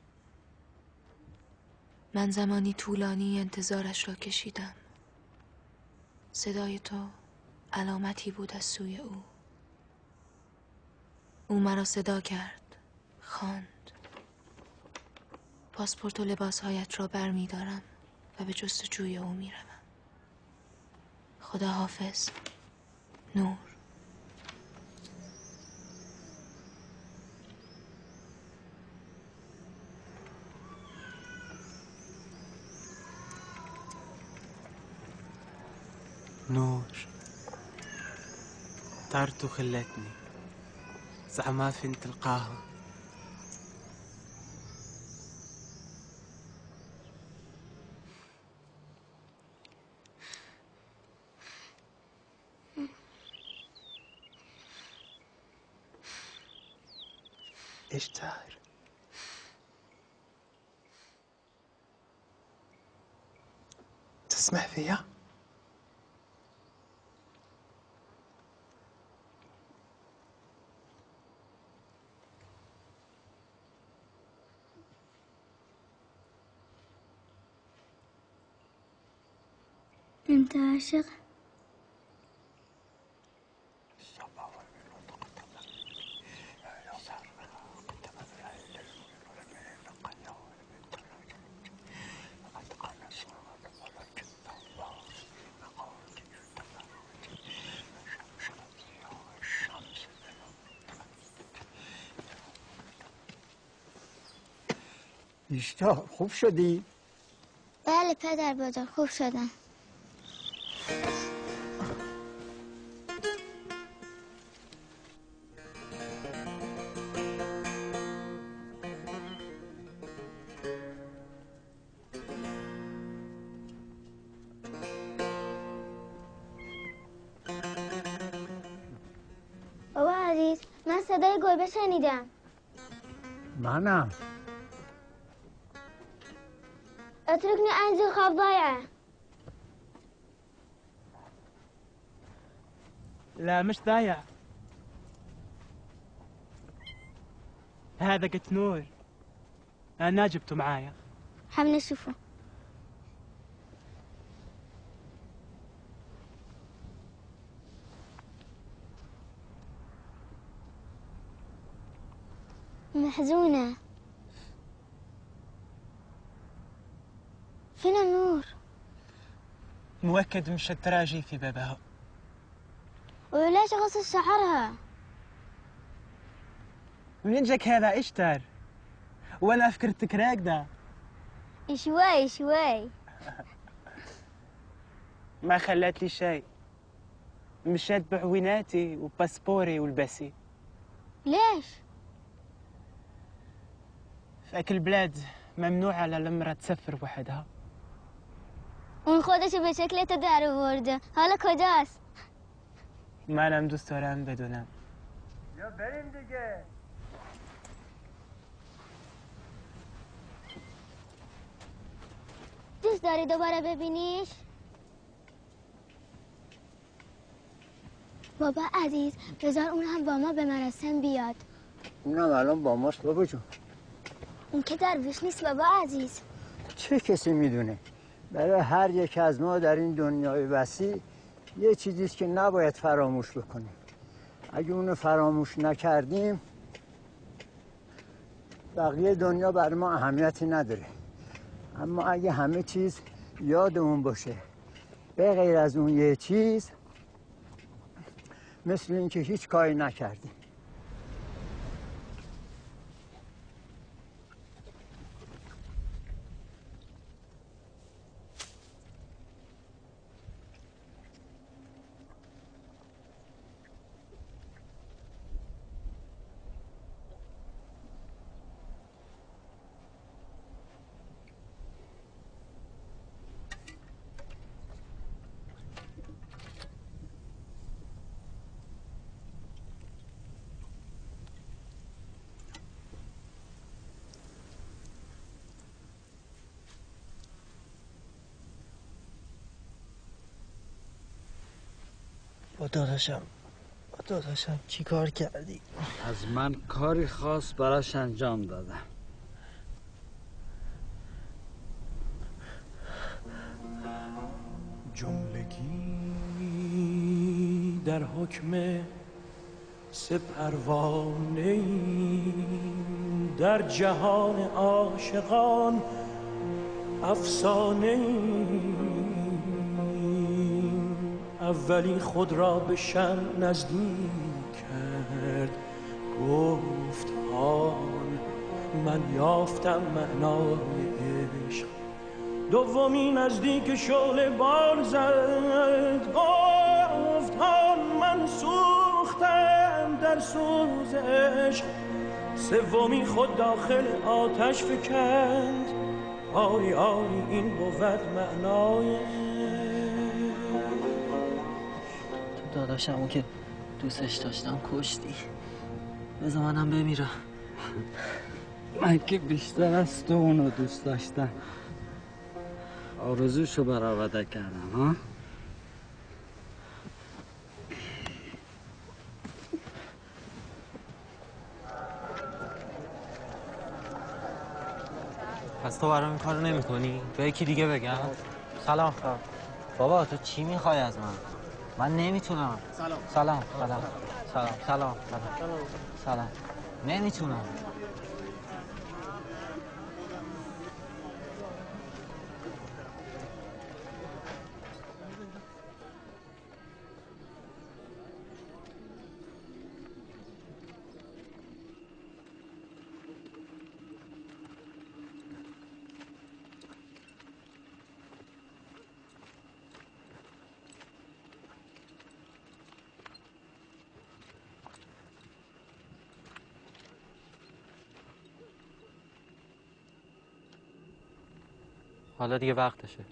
من زمانی طولانی انتظارش را کشیدم. صدای تو علامتی بود از سوی او. او مرا صدا کرد، خواند. پاسپورت و لباسهایت را بر می دارم و به جستجوی او می روم. خدا حافظ. نور. نور طارت خلتني زعما فين تلقاها ايش داير تسمع فيها انت عاشق؟ بیشتر خوب شدی؟ بله پدر بزرگ خوب شدم. بابا عزیز من صدای گربه شنیدم. منم. اتركني انزل خاف ضايعه. لا مش ضايع، هذا قط نور، انا جبته معايا. حاب نشوفه. محزونة. فين النور؟ مؤكد مش التراجي في بابها. وليش غسل شعرها؟ منين جاك هذا اشتر؟ وانا فكرتك راقدة. شوي شوي. ما خلت لي شيء، مشيت بعويناتي وباسبوري ولبسي. ليش؟ في أكل بلاد ممنوع على المرأة تسافر وحدها. اون خودش به شکل تو در آورده. حالا کجاست؟ منم دوست دارم بدونم. یا بریم دیگه. دوست داری دوباره ببینیش؟ بابا عزیز بذار اون هم با ما به مراسم بیاد. اونم الان با ماست بابا جون. اون که درویش نیست بابا عزیز. چه کسی میدونه؟ برای هر یک از ما در این دنیای وسیع یه چیزیست که نباید فراموش بکنیم. اگه اونو فراموش نکردیم بقیه دنیا برای ما اهمیتی نداره. اما اگه همه چیز یادمون باشه به غیر از اون یه چیز، مثل اینکه هیچ کاری نکردیم. با داداشم چی کار کردی؟ از من کاری خاص براش انجام دادم. جملگی در حکم سه پروانه در جهان عاشقان افسانه اولی خود را به شم نزدیک کرد، گفت آن من یافتم معنای عشق. دومی نزدیک شعله بار زد، گفت آن من سوختم در سوز عشق. سومی خود داخل آتش فکند، آری آری این بود معنای داداشمو که دوستش داشتم کشتی. بذار منم بمیرم. من که بیشتر از تو اونو دوست داشتم، آرزوشو برآورده کردم. ها پس تو برام این کارو نمی‌کنی؟ به یکی دیگه بگم؟ سلام. بابا تو چی میخوای از من؟ من نمیتونم. سلام. نمیتونم. حالا دیگه وقتشه.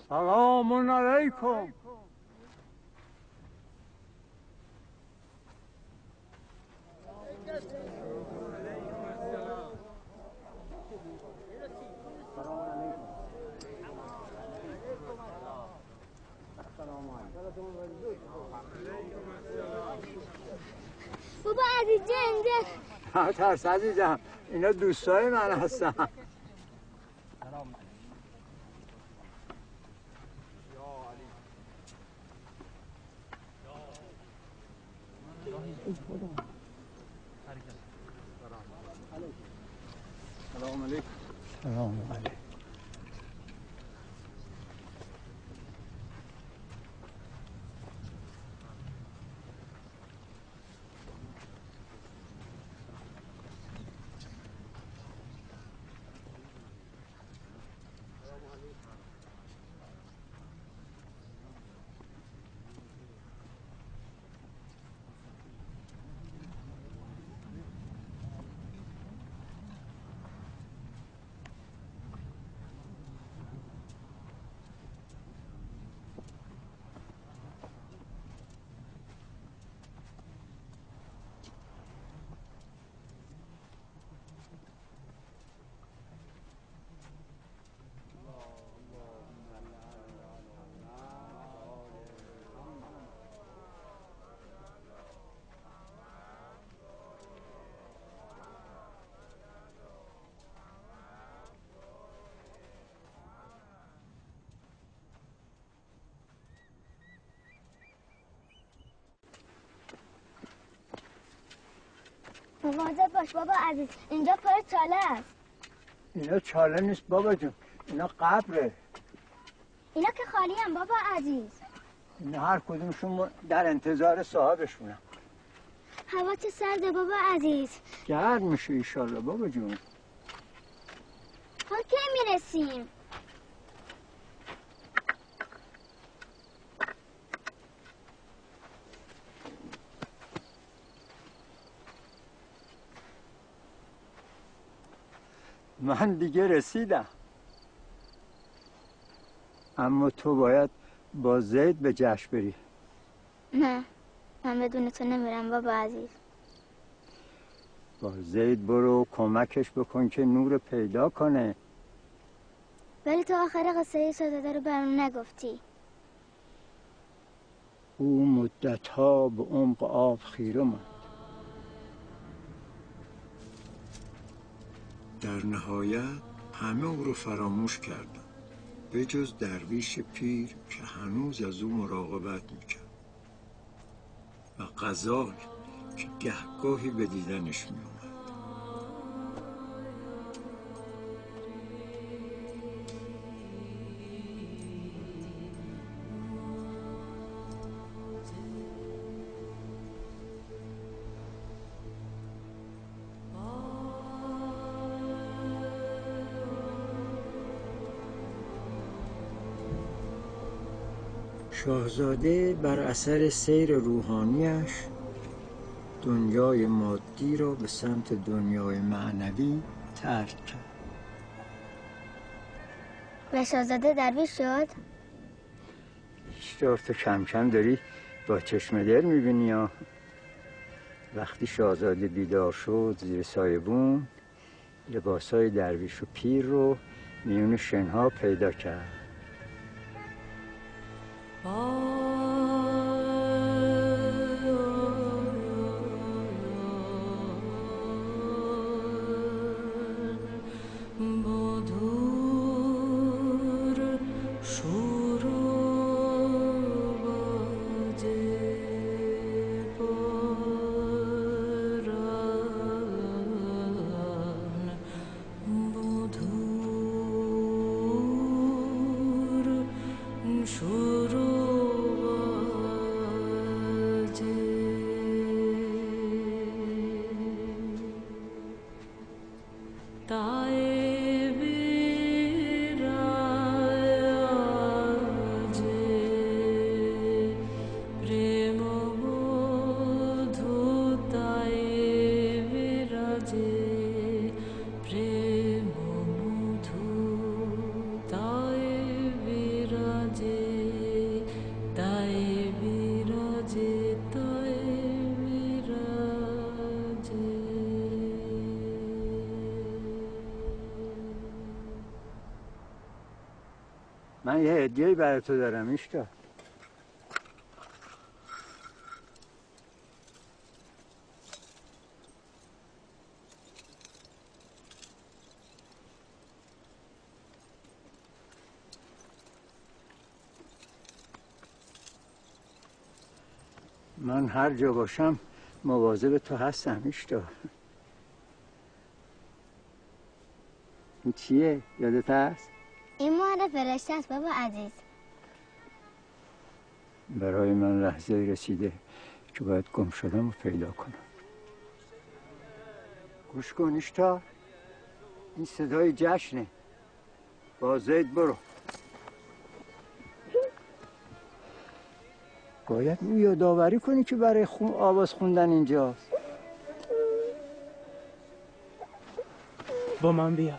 سلام علیکم. بابا عزیز اینجا. نه ترس عزیزم، اینا دوستای من هستن. سلام علیکم. سلام علیکم. مواظب باش بابا عزیز، اینجا پر چاله است. اینا چاله نیست بابا جون، اینا قبره. اینا که خالی هم بابا عزیز. اینا هر کدومشون در انتظار صاحبشونم. هوا چه سرده بابا عزیز. گرم میشه ایشالله بابا جون. حال کی میرسیم؟ من دیگه رسیدم، اما تو باید با زید به جشن بری. نه، من بدون تو نمیرم بابا عزیز. با زید برو کمکش بکن که نور پیدا کنه. ولی تو آخر قصه شاهزاده رو برام نگفتی. او مدتها به عمق آب خیره ماند. در نهایت همه او رو فراموش کردن به جز درویش پیر که هنوز از او مراقبت میکرد و غزال که گهگاهی به دیدنش میومد. شاهزاده بر اثر سیر روحانیش دنیای مادی را به سمت دنیای معنوی ترک کرد. و شاهزاده درویش شد؟ چطور تو کم کم داری با چشم دل میبینی یا؟ وقتی شاهزاده بیدار شد زیر سایبون لباسای درویش و پیر رو میون شنها پیدا کرد. من یه هدیه‌ای برای تو دارم ایشتا. من هر جا باشم مواظب تو هستم ایشتا. این چیه؟ یادت هست؟ این مهر فرشته است بابا عزیز. برای من لحظه رسیده که باید گم شدم و پیدا کنم. گوش کن ایشتا، این صدای جشنه. با زید برو. باید او یادآوری کنی که برای آواز خوندن اینجاست. با من بیا.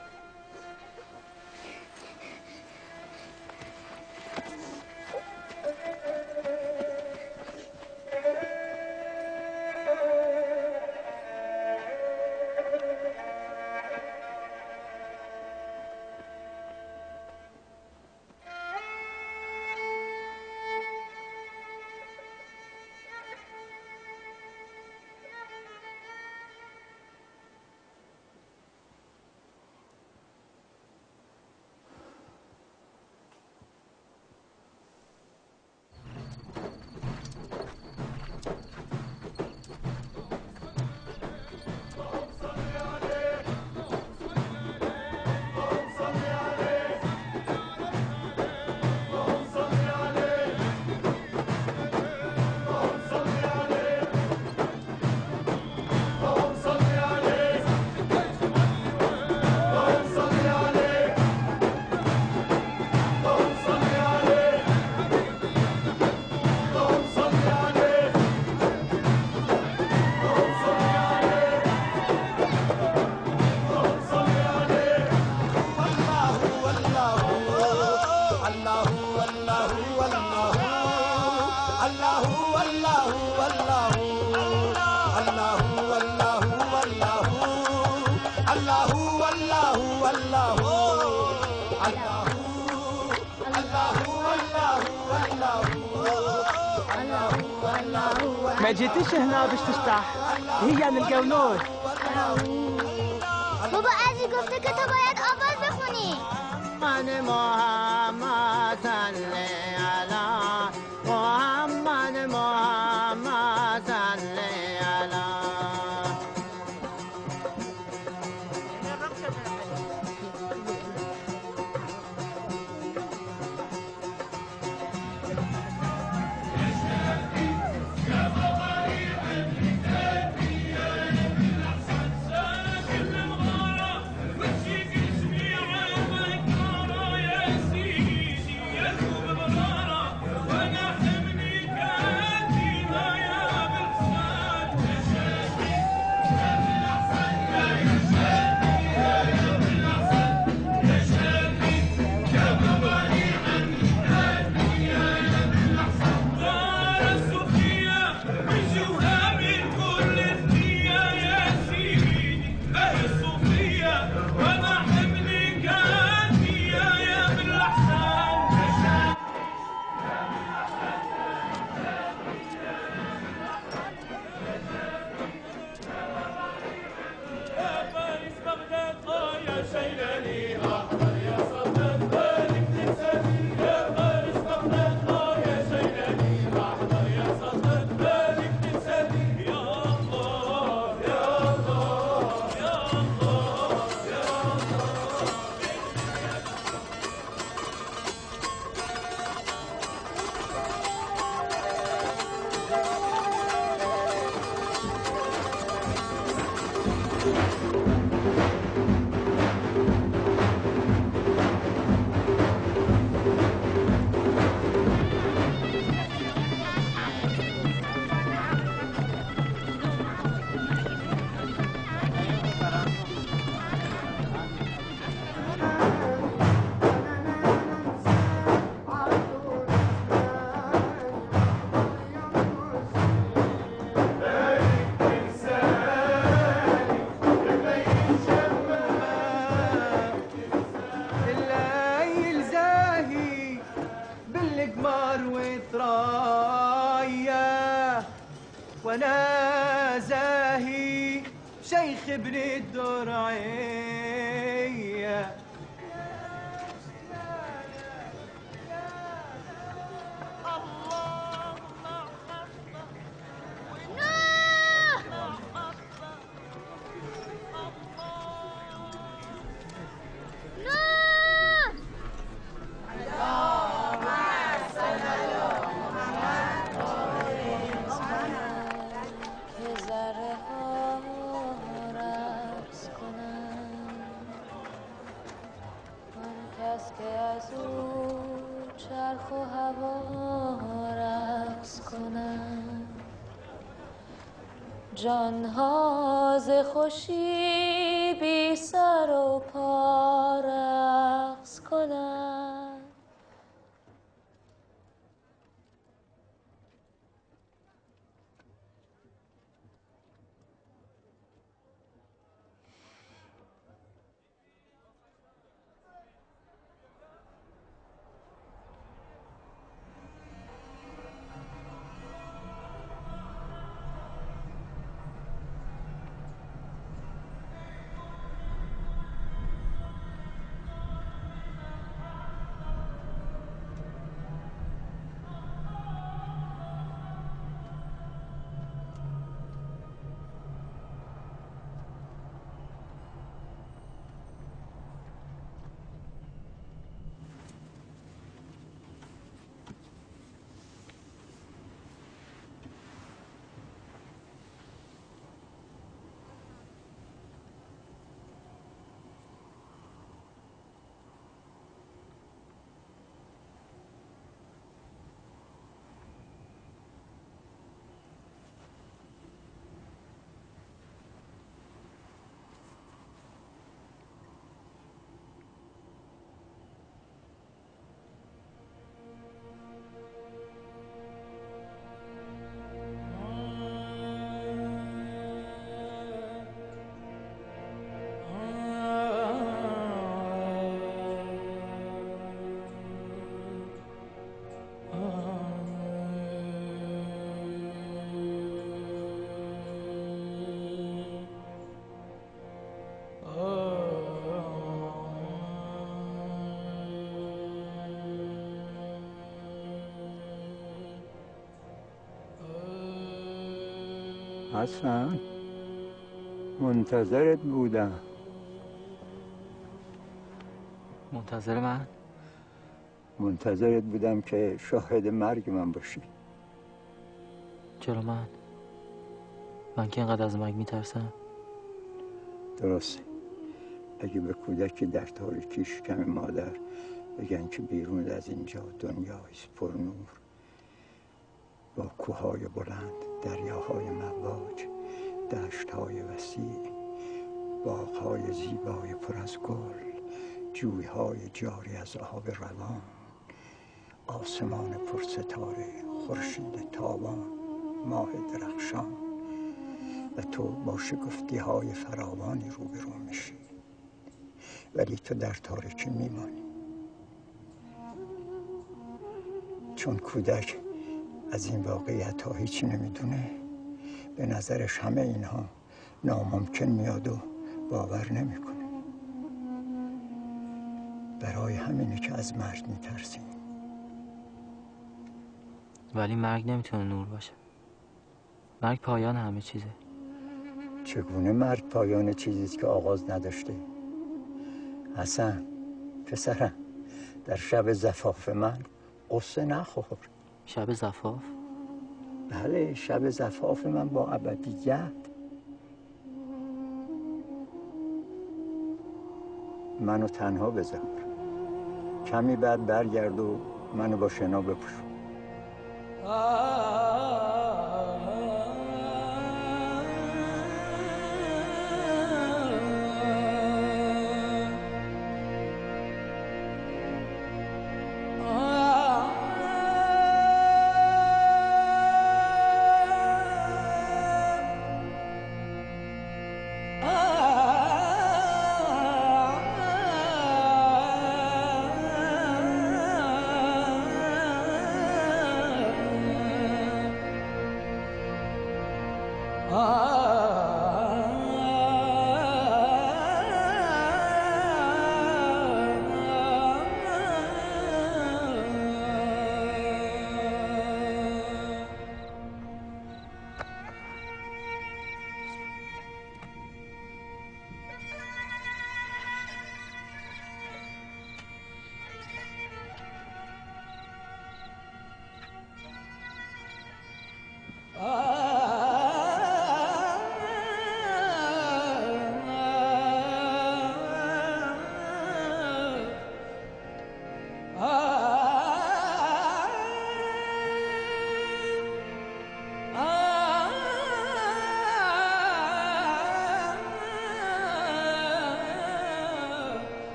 ما جيتيش هنا باش تشطح، هي القولون. بابا عزیز گفته که تو باید آواز بخونی. من محمد صلی علی محمد محمد صلی علی. وانا زاهي شيخ ابن الدرعيه جانها ز خوشی بی سر و پا رقص کنند. حسن منتظرت بودم. منتظر من؟ منتظرت بودم که شاهد مرگ من باشی. چرا من؟ من که اینقدر از مرگ میترسم؟ درسته. اگه به کودکی در تاریکی شکم مادر بگن که بیرون از اینجا دنیایست پر نور، با کوههای بلند، دریاهای مواج، دشتهای وسیع، باغهای زیبای پر از گل، جویهای جاری از آب روان، آسمان پرستاره، خورشید تابان، ماه درخشان، و تو با شگفتی‌های فراوانی روبرو میشی، ولی تو در تاریکی میمانی. چون کودک از این واقعیت‌ها هیچی نمیدونه، به نظرش همه اینها ناممکن میاد و باور نمیکنه. برای همینه که از مرگ میترسیم. ولی مرگ نمیتونه نور باشه. مرگ پایان همه چیزه. چگونه مرگ پایان چیزیست که آغاز نداشته؟ حسن پسرم، در شب زفاف من قصه نخور. شب زفاف؟ بله، شب زفاف من با ابدیت. منو تنها بذار. کمی بعد برگرد و منو با شنا بپوش.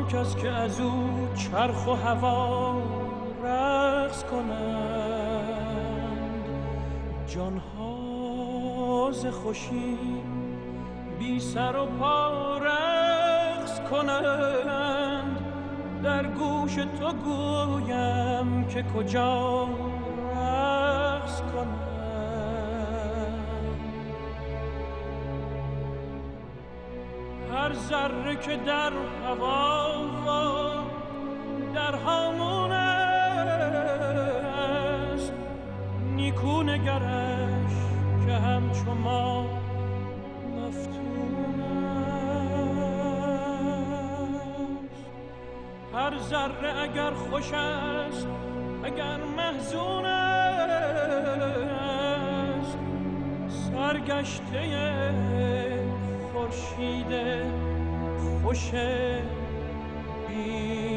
کس که از او چرخ و هوا رقص کنند، جانها ز خوشی بی سر و پا رقص کنند. در گوش تو گویم که کجا رقص کنند. هر ذره که در هوا در هامون است، نیکو نگرش که همچو ما مفتون است. هر ذره اگر خوش است اگر محزون است، سرگشته خورشید خوش بیچون.